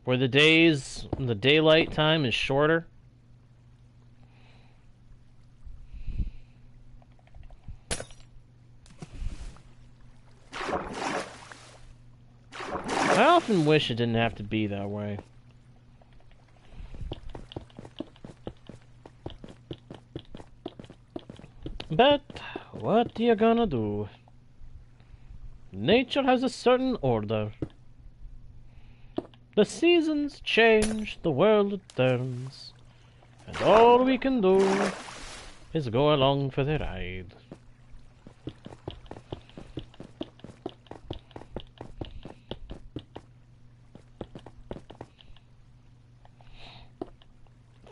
Where the daylight time is shorter. I often wish it didn't have to be that way. But what you gonna do? Nature has a certain order. The seasons change, the world turns, and all we can do is go along for the ride.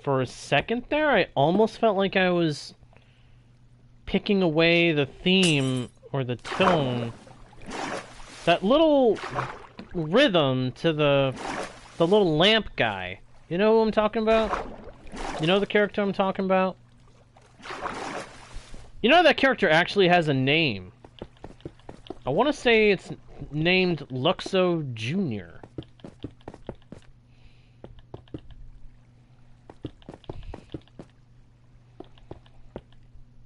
For a second there, I almost felt like I was picking away the theme or the tone. That little rhythm to the little lamp guy. You know who I'm talking about? You know the character I'm talking about? You know that character actually has a name. I want to say it's named Luxo Jr.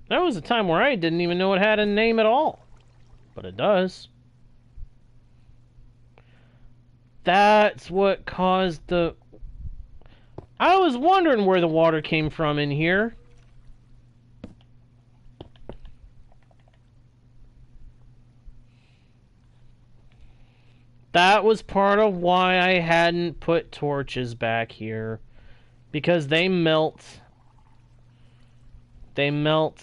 There was a time where I didn't even know it had a name at all. But it does. That's what caused the... I was wondering where the water came from in here. That was part of why I hadn't put torches back here. Because they melt... They melt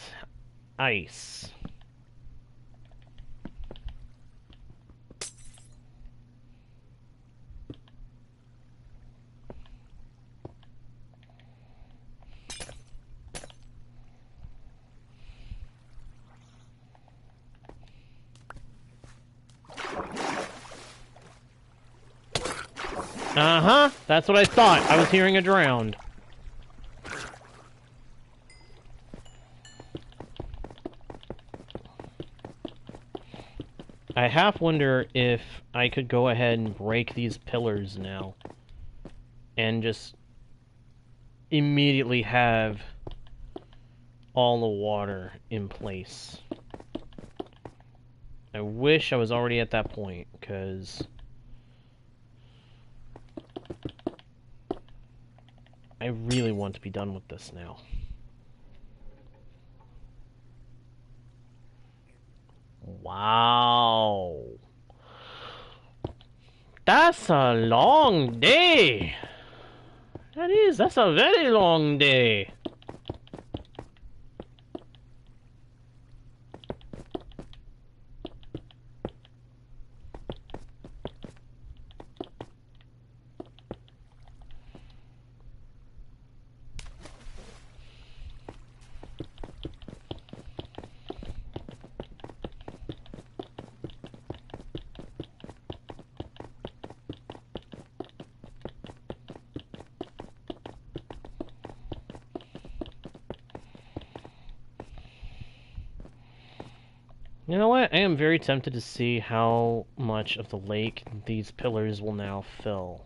ice. Uh-huh, that's what I thought. I was hearing a drowned. I half wonder if I could go ahead and break these pillars now. And just immediately have all the water in place. I wish I was already at that point, because I really want to be done with this now. Wow. That's a long day. That's a very long day. You know what? I am very tempted to see how much of the lake these pillars will now fill.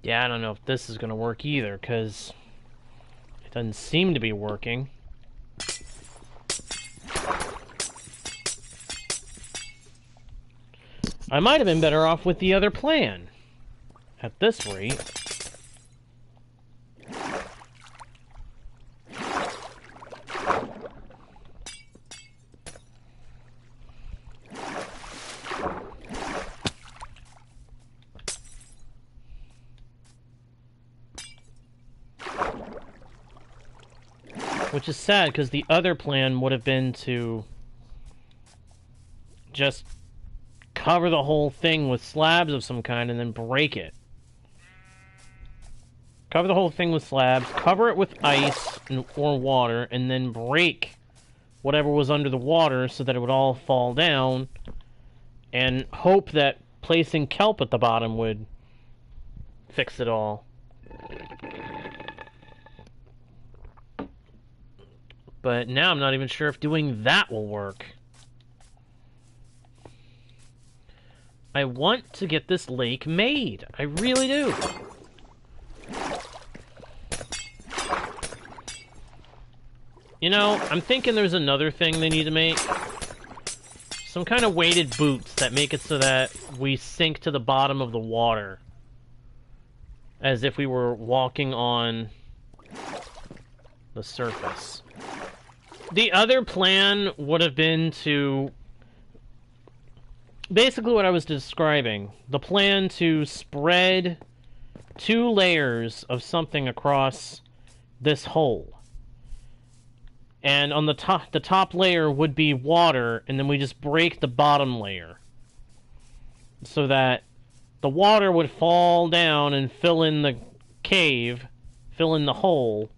Yeah, I don't know if this is gonna work either, because it doesn't seem to be working. I might have been better off with the other plan. At this rate. Which is sad, because the other plan would have been to just cover the whole thing with slabs of some kind and then break it. Cover the whole thing with slabs, cover it with ice or water, and then break whatever was under the water so that it would all fall down, and hope that placing kelp at the bottom would fix it all. But now I'm not even sure if doing that will work. I want to get this lake made. I really do. You know, I'm thinking there's another thing they need to make. Some kind of weighted boots that make it so that we sink to the bottom of the water. As if we were walking on the surface. The other plan would have been to... Basically what I was describing. The plan to spread 2 layers of something across this hole. And on the top layer would be water, and then we just break the bottom layer. So that the water would fall down and fill in the cave, fill in the hole.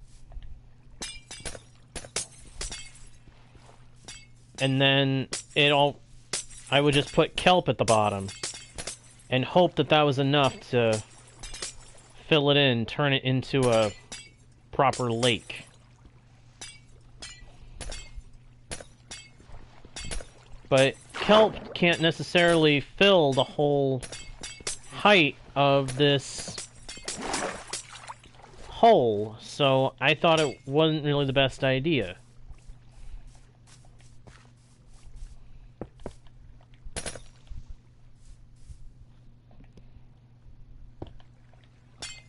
And then I would just put kelp at the bottom. And hope that that was enough to fill it in, turn it into a proper lake. But kelp can't necessarily fill the whole height of this hole, so I thought it wasn't really the best idea.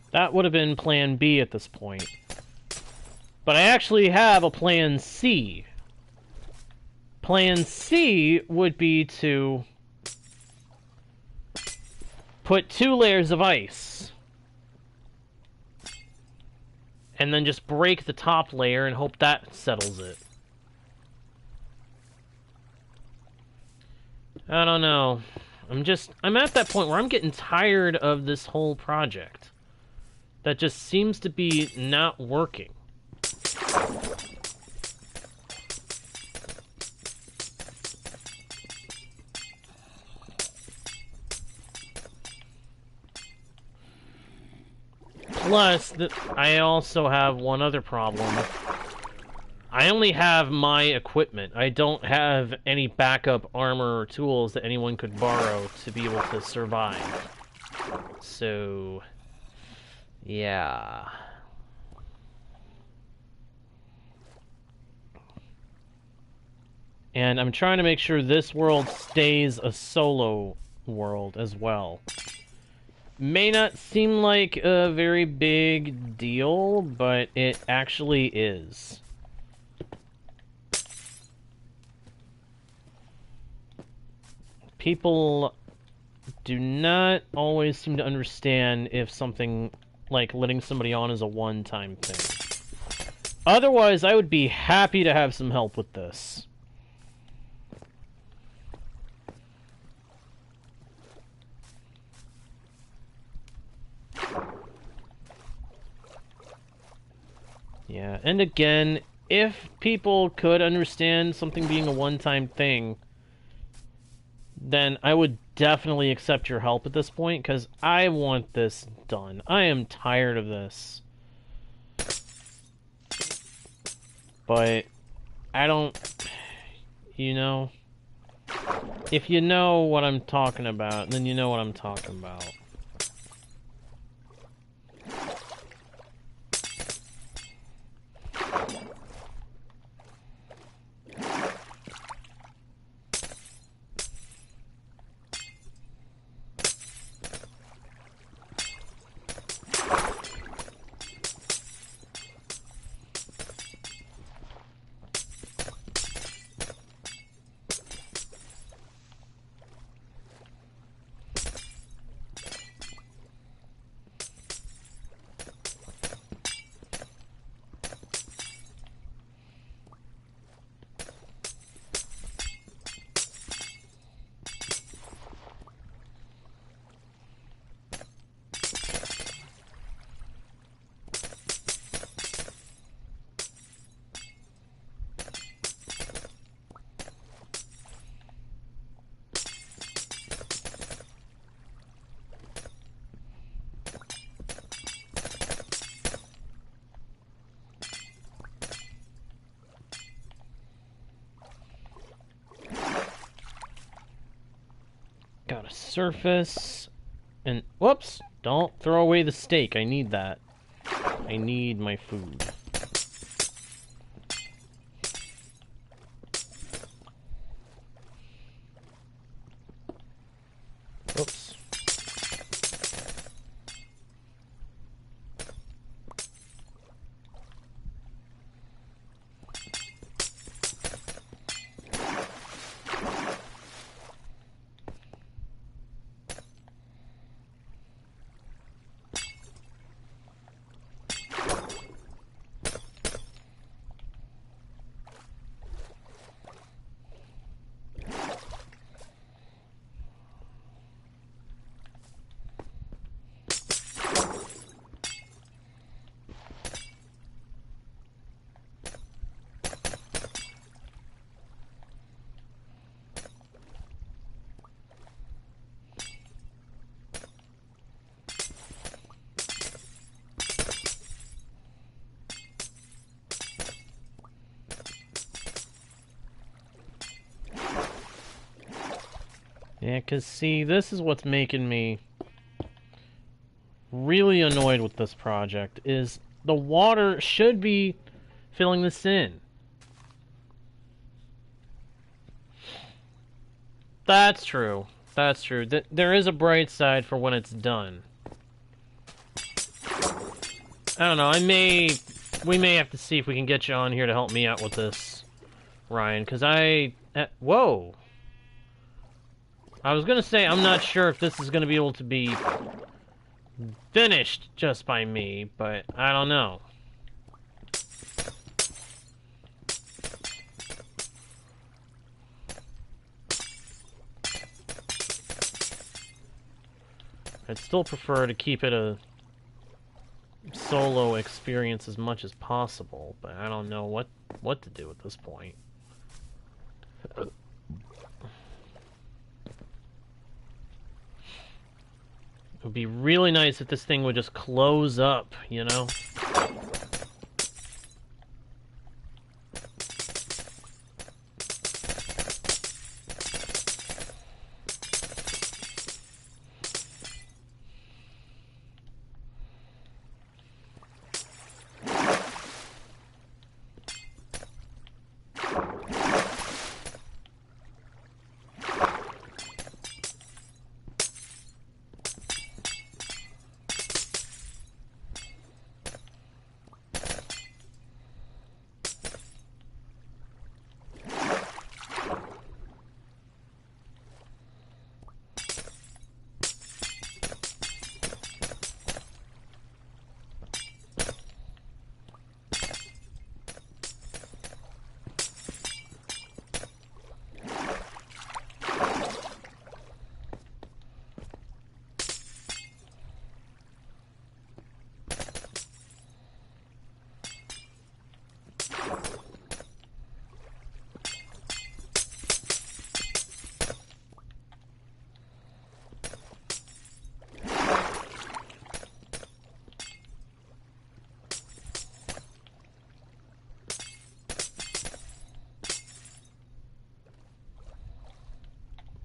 That would have been plan B at this point. But I actually have a plan C. Plan C would be to put 2 layers of ice. And then just break the top layer and hope that settles it. I don't know. I'm at that point where I'm getting tired of this whole project. That just seems to be not working. Plus, I also have one other problem. I only have my equipment. I don't have any backup armor or tools that anyone could borrow to be able to survive. So... yeah. And I'm trying to make sure this world stays a solo world as well. May not seem like a very big deal, but it actually is. People do not always seem to understand if something like letting somebody on is a one-time thing. Otherwise, I would be happy to have some help with this. Yeah, and again, if people could understand something being a one-time thing, then I would definitely accept your help at this point, because I want this done. I am tired of this. But I don't... you know... if you know what I'm talking about, then you know what I'm talking about. surface. And, whoops! Don't throw away the steak. I need that. I need my food. Oops. Yeah, 'cause see, this is what's making me really annoyed with this project, is the water should be filling this in. That's true. That's true. There is a bright side for when it's done. I don't know, we may have to see if we can get you on here to help me out with this, Ryan, because whoa! I was gonna say, I'm not sure if this is gonna be able to be finished just by me, but I don't know. I'd still prefer to keep it a solo experience as much as possible, but I don't know what to do at this point. It would be really nice if this thing would just close up, you know?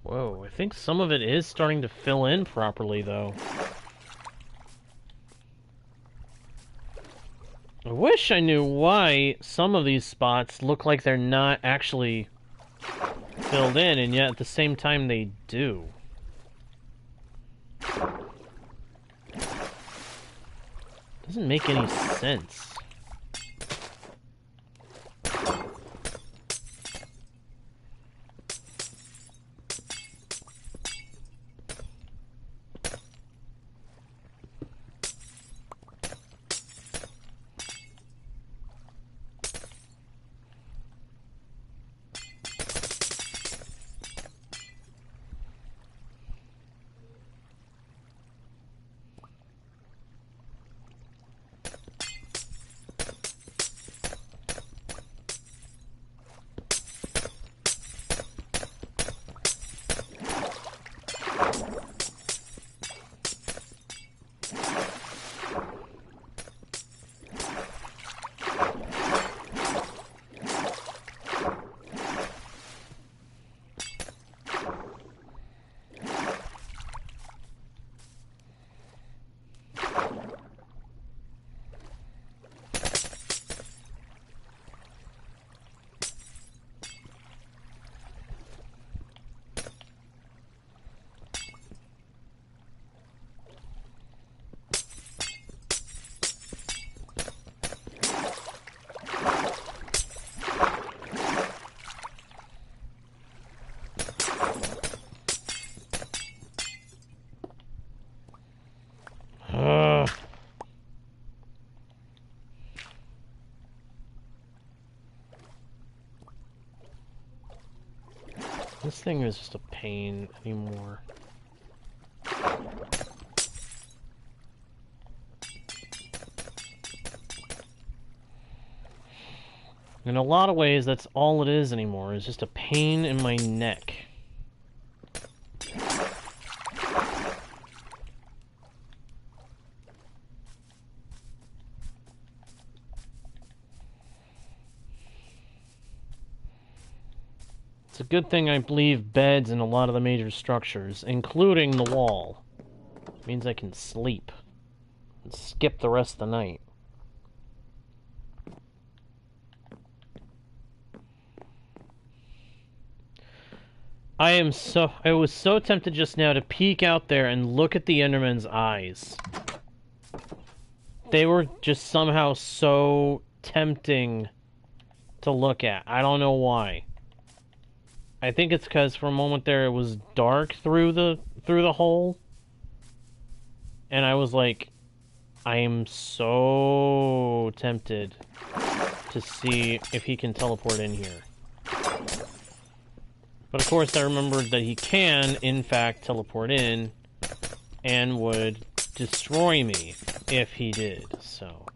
Whoa, I think some of it is starting to fill in properly, though. I wish I knew why some of these spots look like they're not actually filled in, and yet at the same time they do. Doesn't make any sense. thing is just a pain anymore. In a lot of ways, that's all it is anymore, is just a pain in my neck. It's a good thing I leave beds in a lot of the major structures, including the wall. It means I can sleep and skip the rest of the night. I was so tempted just now to peek out there and look at the Enderman's eyes. They were just somehow so tempting to look at. I don't know why. I think it's because for a moment there it was dark through the hole. And I was like, I am so tempted to see if he can teleport in here. But of course I remembered that he can, in fact, teleport in and would destroy me if he did, so...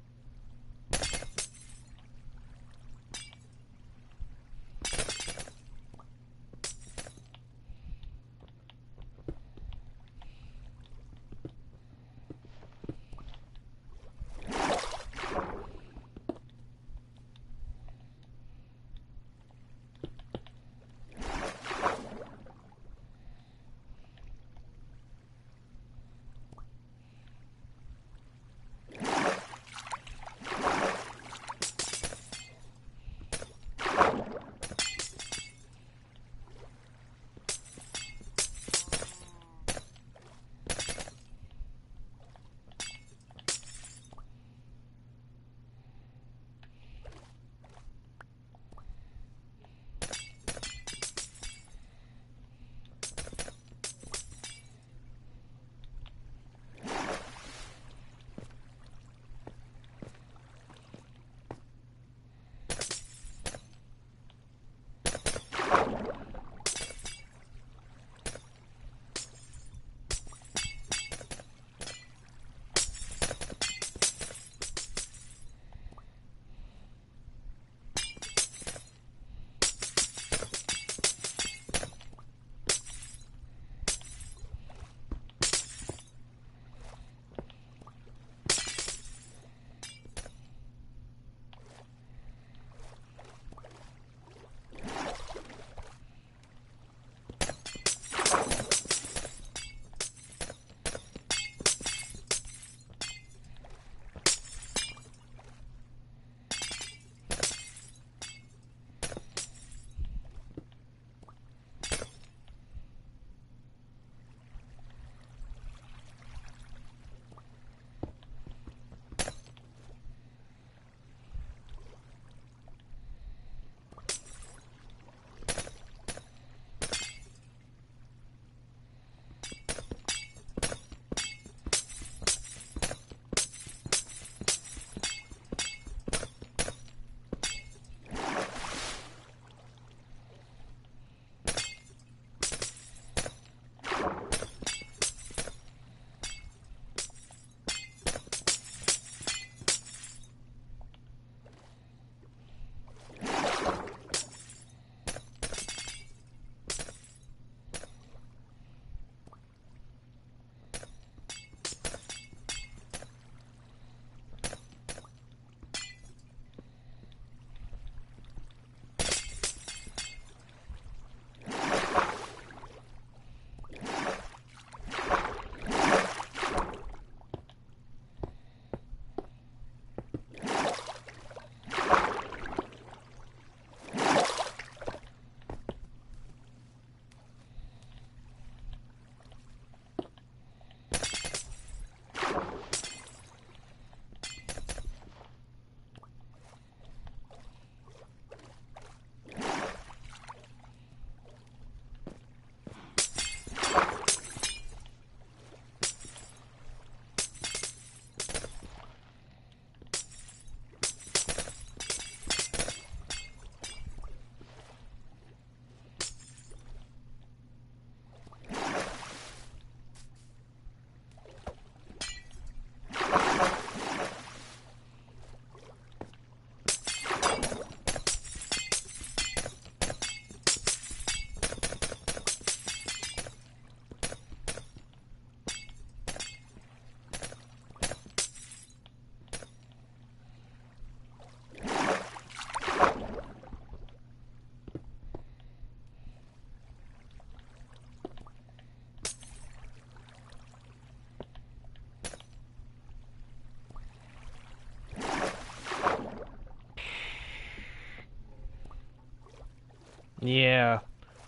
Yeah.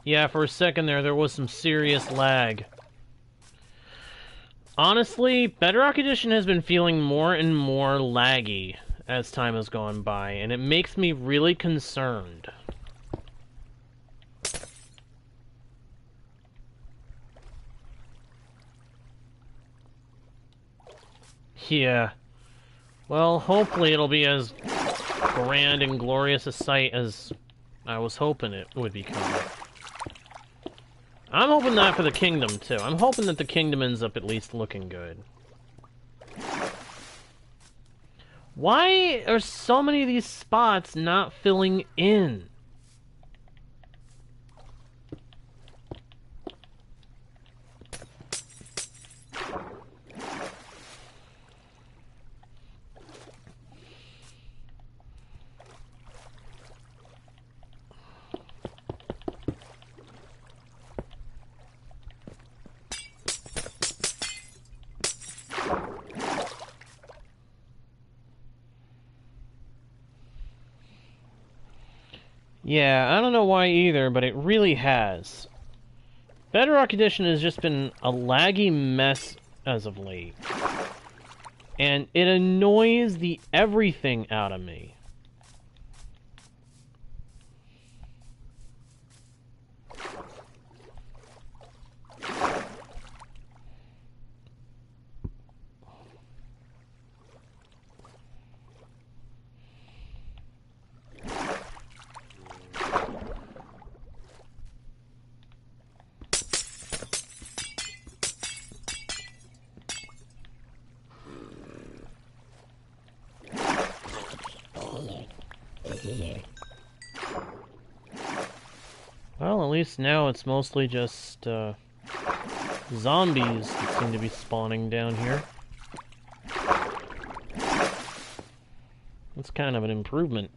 Yeah, for a second there was some serious lag. Honestly, Bedrock Edition has been feeling more and more laggy as time has gone by, and it makes me really concerned. Yeah. Well, hopefully it'll be as grand and glorious a sight as I was hoping it would become. I'm hoping that for the Kingdom, too. I'm hoping that the Kingdom ends up at least looking good. Why are so many of these spots not filling in? Yeah, I don't know why either, but it really has. Bedrock Edition has just been a laggy mess as of late. And it annoys the everything out of me. Well, at least now it's mostly just, zombies that seem to be spawning down here. That's kind of an improvement.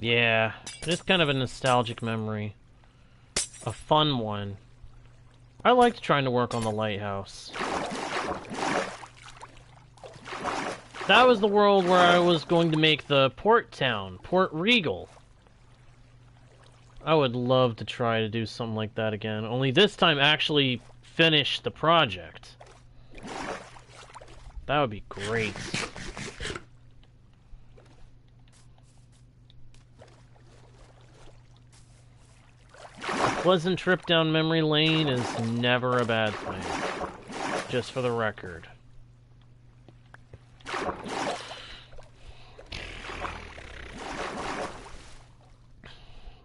Yeah, just kind of a nostalgic memory. A fun one. I liked trying to work on the lighthouse. That was the world where I was going to make the port town, Port Regal. I would love to try to do something like that again, only this time actually finish the project. That would be great. A pleasant trip down memory lane is never a bad thing. Just for the record.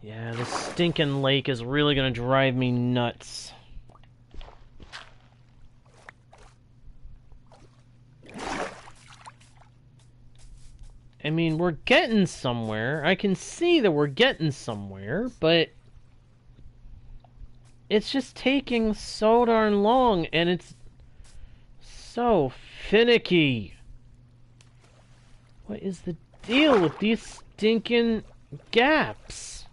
Yeah, this stinking lake is really gonna drive me nuts. I mean, we're getting somewhere. I can see that we're getting somewhere, but it's just taking so darn long, and it's so finicky. What is the deal with these stinking gaps?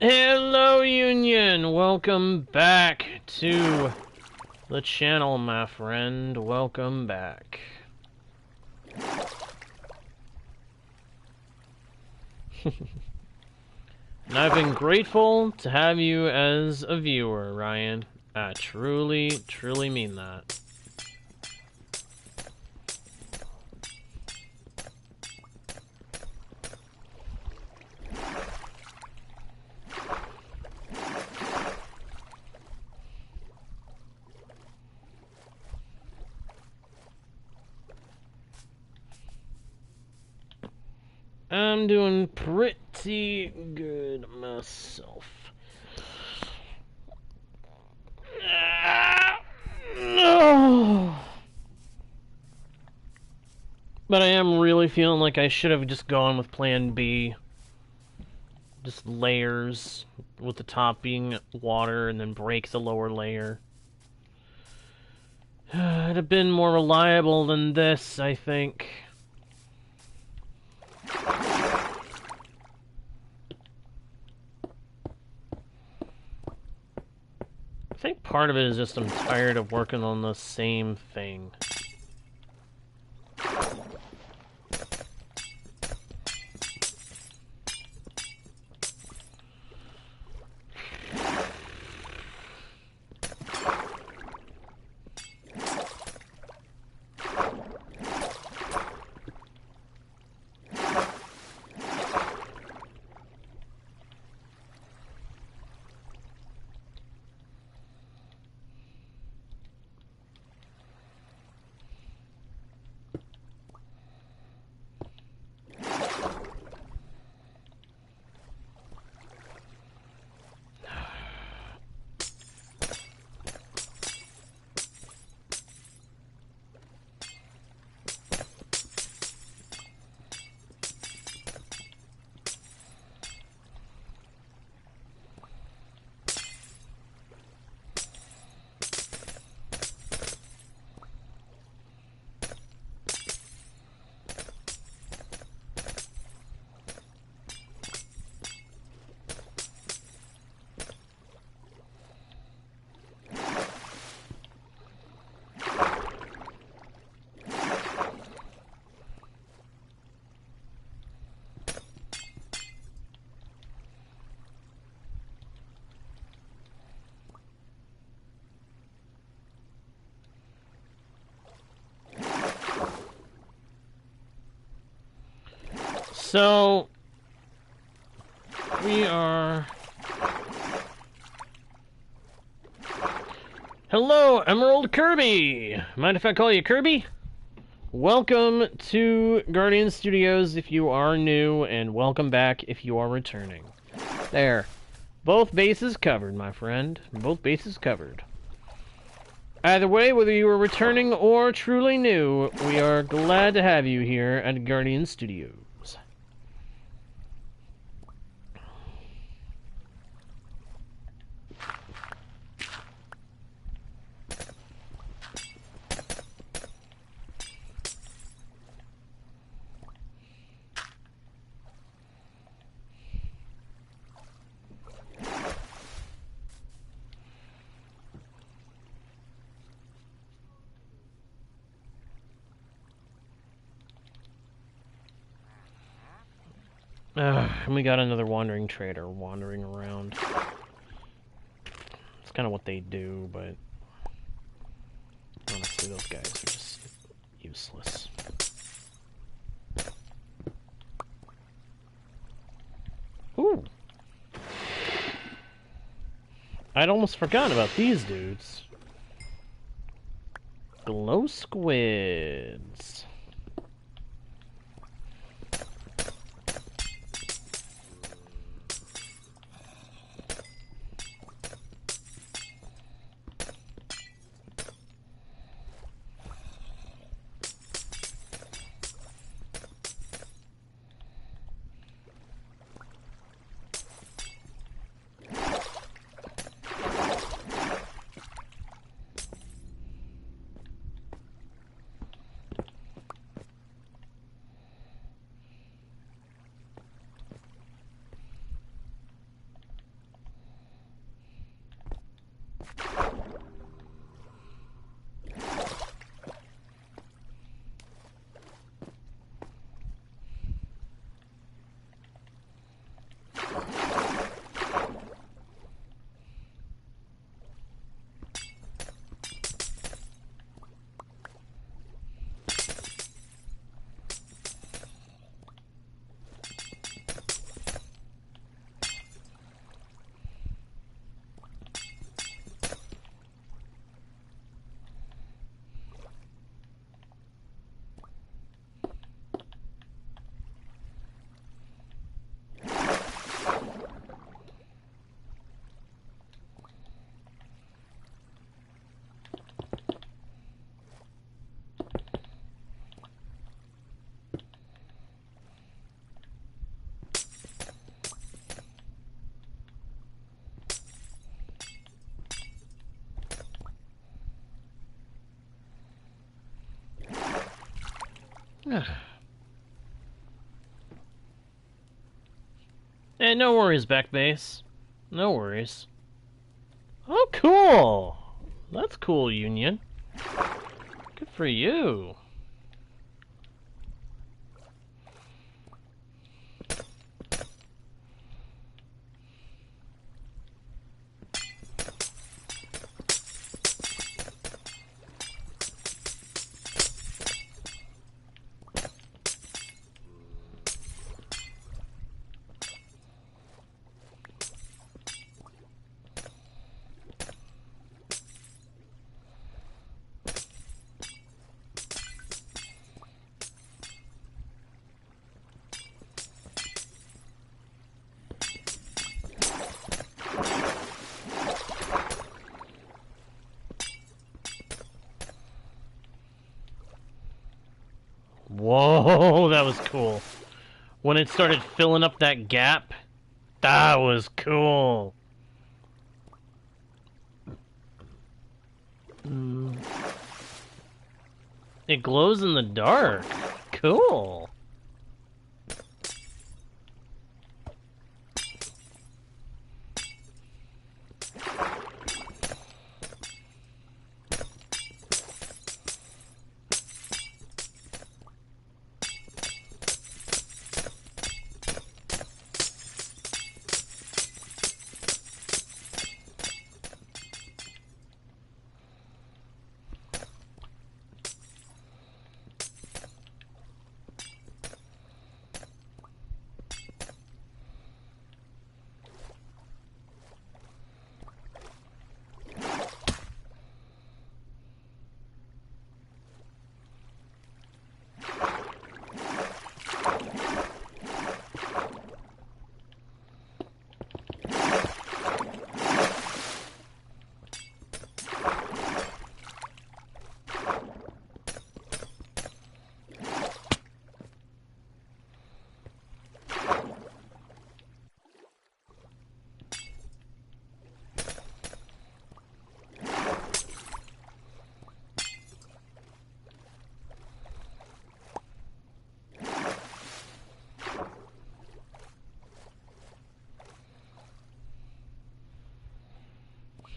Hello, Union! Welcome back to the channel, my friend. Welcome back. And I've been grateful to have you as a viewer, Ryan. I truly, truly mean that. I'm doing pretty good myself. No. But I am really feeling like I should have just gone with plan B. Just layers, with the top being water and then break the lower layer. It'd have been more reliable than this, I think. I think part of it is just I'm tired of working on the same thing. So, we are... Hello, Emerald Kirby! Mind if I call you Kirby? Welcome to Guardian Studios if you are new, and welcome back if you are returning. There. Both bases covered, my friend. Both bases covered. Either way, whether you are returning or truly new, we are glad to have you here at Guardian Studios. And we got another wandering trader wandering around. It's kind of what they do, but honestly, those guys are just useless. Ooh! I'd almost forgotten about these dudes. Glow squids. Hey, no worries, back base. No worries. Oh, cool! That's cool, Union. Good for you. Whoa, that was cool. When it started filling up that gap, that was cool. It glows in the dark. Cool.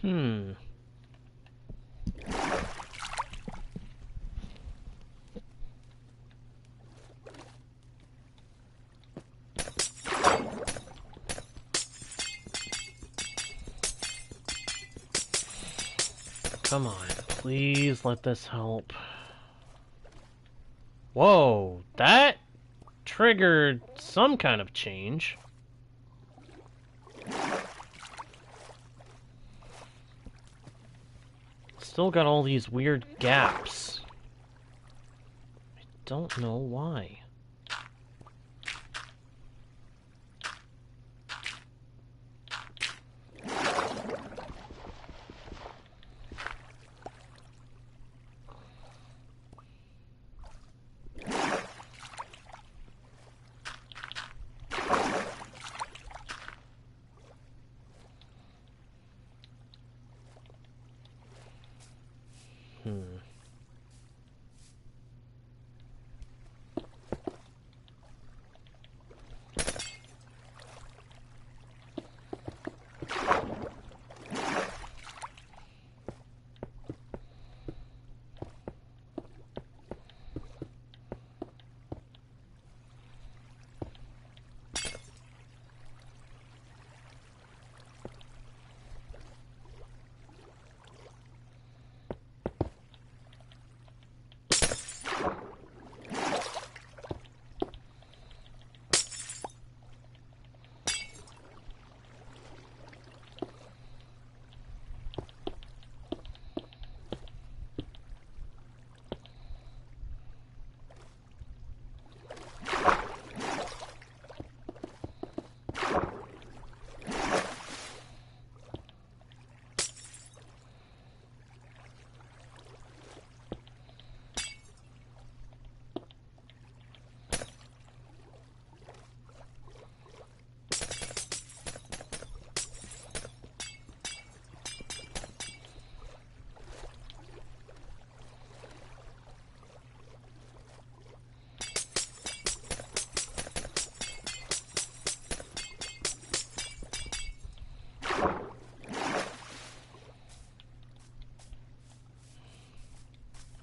Hmm. Come on, please let this help. Whoa, that triggered some kind of change. Still got all these weird gaps. I don't know why.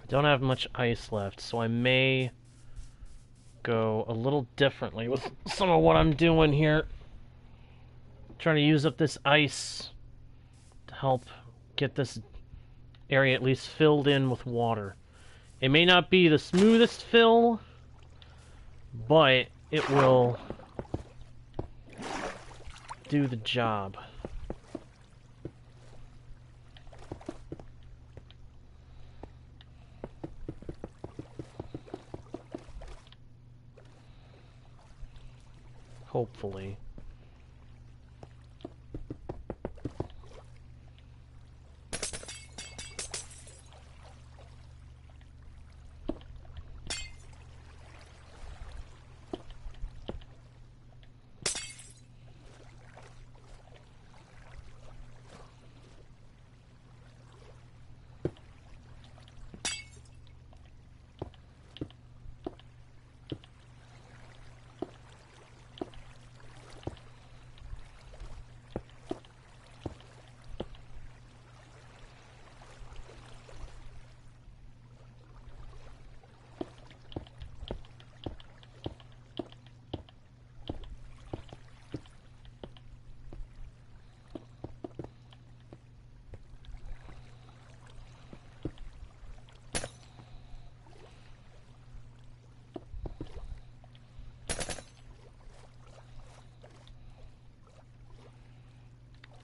I don't have much ice left, so I may go a little differently with some of what I'm doing here. Trying to use up this ice to help get this area at least filled in with water. It may not be the smoothest fill, but it will do the job. Hopefully.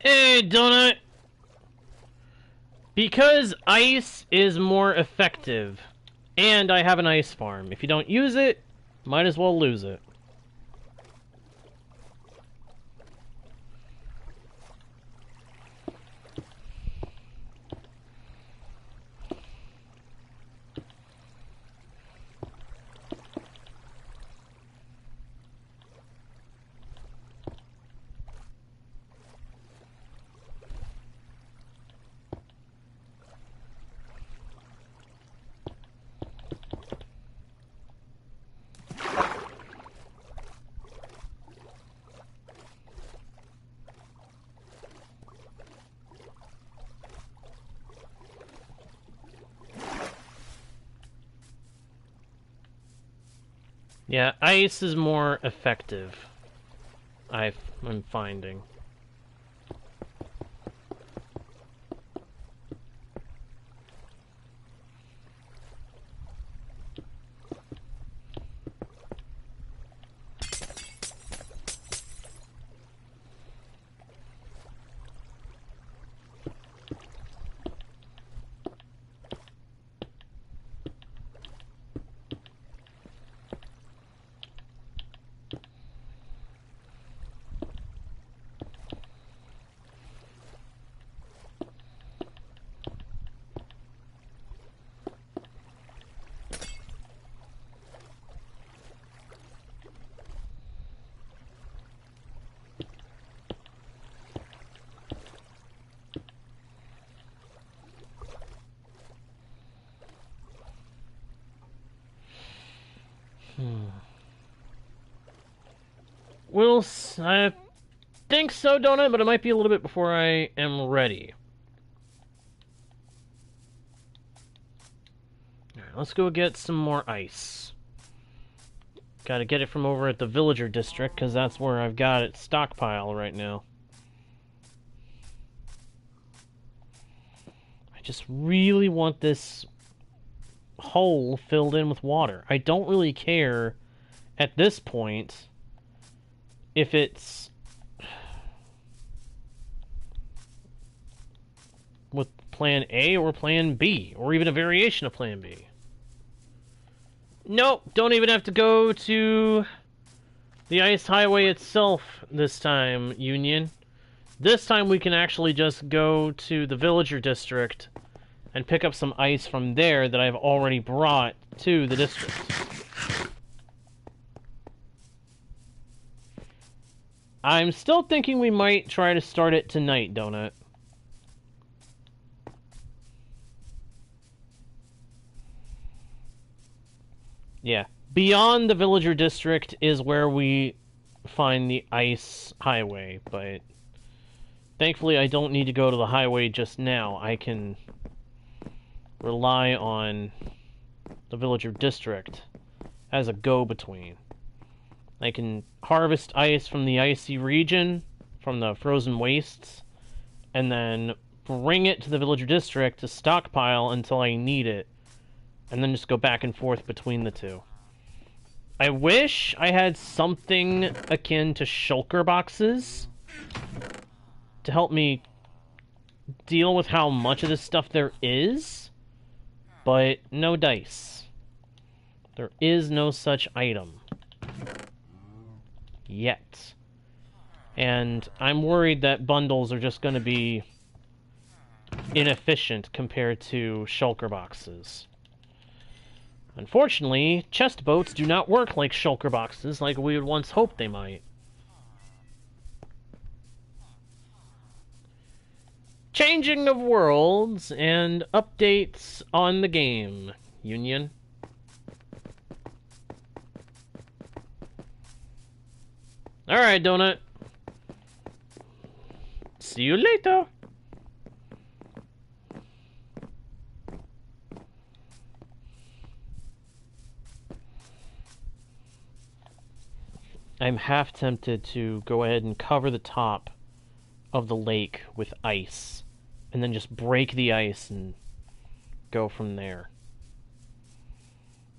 Hey, Donut! Because ice is more effective, and I have an ice farm. If you don't use it, might as well lose it. Yeah, ice is more effective, I'm finding. I think so, Donut, but it might be a little bit before I am ready. Alright, let's go get some more ice. Gotta get it from over at the Villager District, because that's where I've got it stockpile right now. I just really want this hole filled in with water. I don't really care at this point if it's with plan A or plan B, or even a variation of plan B. Nope, don't even have to go to the ice highway itself this time, Union. This time we can actually just go to the Villager District and pick up some ice from there that I've already brought to the district. I'm still thinking we might try to start it tonight, Donut. Yeah. Beyond the Villager District is where we find the ice highway, but thankfully I don't need to go to the highway just now. I can rely on the villager district as a go-between. I can harvest ice from the icy region, from the frozen wastes, and then bring it to the villager district to stockpile until I need it, and then just go back and forth between the two. I wish I had something akin to shulker boxes to help me deal with how much of this stuff there is, but no dice. There is no such item. Yet. And I'm worried that bundles are just going to be inefficient compared to shulker boxes. Unfortunately, chest boats do not work like shulker boxes like we would once hoped they might. Changing of worlds and updates on the game, Union. Alright, Donut. See you later. I'm half tempted to go ahead and cover the top of the lake with ice, and then just break the ice and go from there.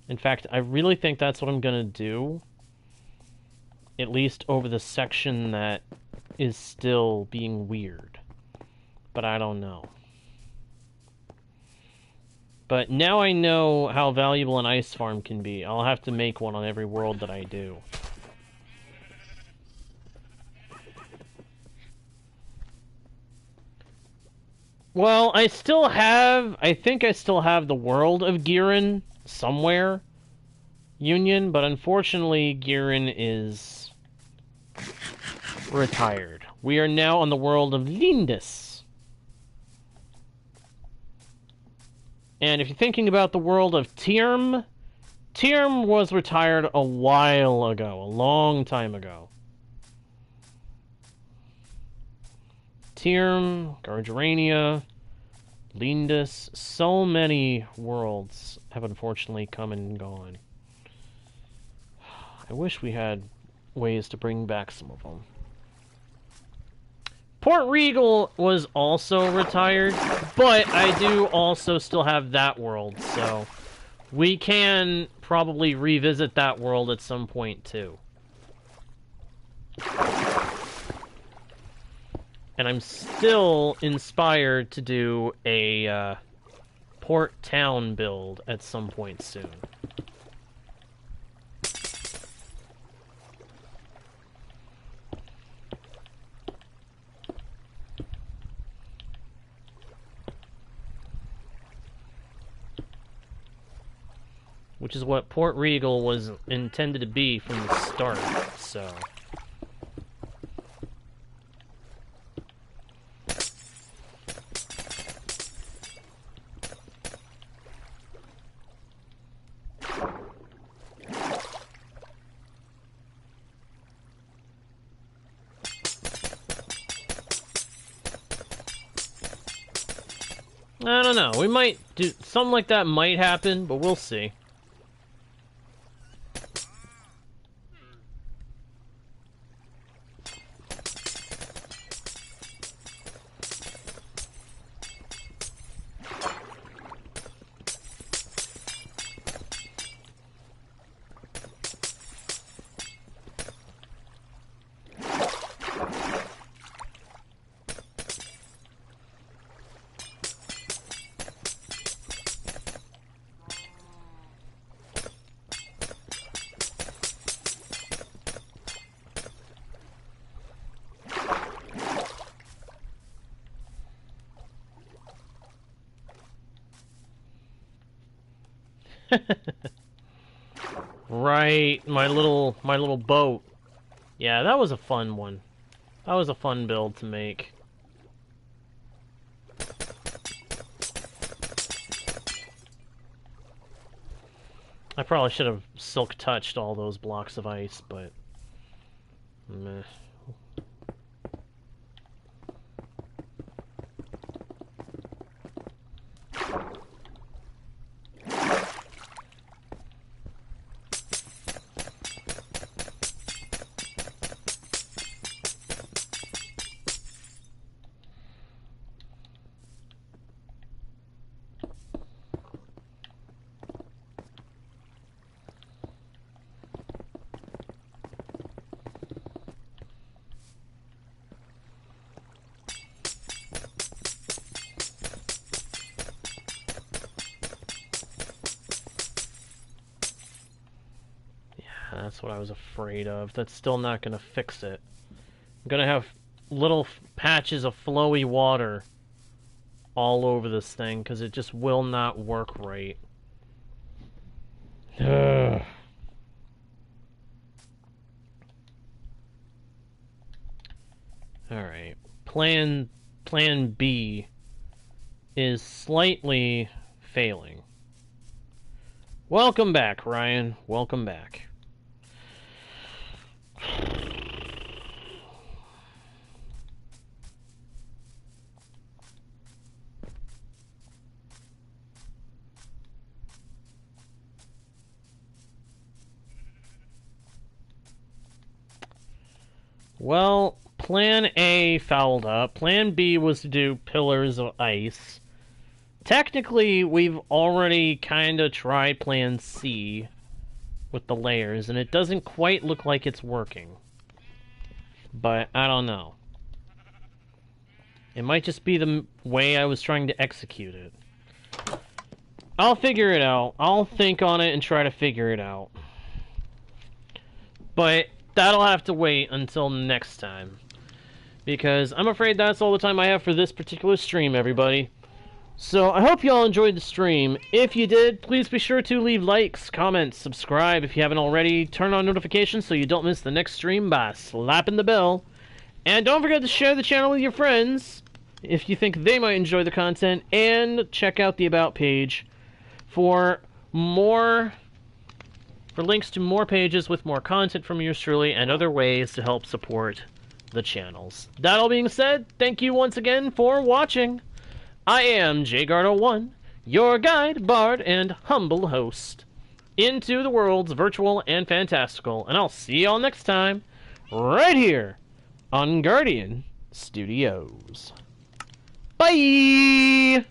In fact, I really think that's what I'm gonna do, at least over the section that is still being weird. But I don't know. But now I know how valuable an ice farm can be. I'll have to make one on every world that I do. Well, I think I still have the world of Girin somewhere, Union, but unfortunately Girin is retired. We are now on the world of Lyndas. And if you're thinking about the world of Tirm, Tirm was retired a while ago, a long time ago. Tirm, Gargerania, Lyndas, so many worlds have unfortunately come and gone. I wish we had ways to bring back some of them. Port Regal was also retired, but I do also still have that world, so we can probably revisit that world at some point too. And I'm still inspired to do a Port Town build at some point soon. Which is what Port Regal was intended to be from the start, so... I don't know. We might do something like that might happen, but we'll see. Right, my little boat. Yeah, that was a fun one. That was a fun build to make. I probably should have silk touched all those blocks of ice, but meh. That's what I was afraid of. That's still not going to fix it. I'm going to have little patches of flowy water all over this thing because it just will not work right. Ugh. Alright. Plan B is slightly failing. Welcome back, Ryan. Welcome back. Well, Plan A fouled up. Plan B was to do pillars of ice. Technically, we've already kind of tried Plan C with the layers, and it doesn't quite look like it's working. But I don't know. It might just be the way I was trying to execute it. I'll figure it out. I'll think on it and try to figure it out. But that'll have to wait until next time. Because I'm afraid that's all the time I have for this particular stream, everybody. So I hope you all enjoyed the stream. If you did, please be sure to leave likes, comments, subscribe if you haven't already, turn on notifications so you don't miss the next stream by slapping the bell. And don't forget to share the channel with your friends if you think they might enjoy the content, and check out the About page for links to more pages with more content from yours truly and other ways to help support the channels. That all being said, thank you once again for watching. I am JGuard01, your guide, bard, and humble host into the worlds virtual and fantastical, and I'll see y'all next time, right here on Guardian Studios. Bye!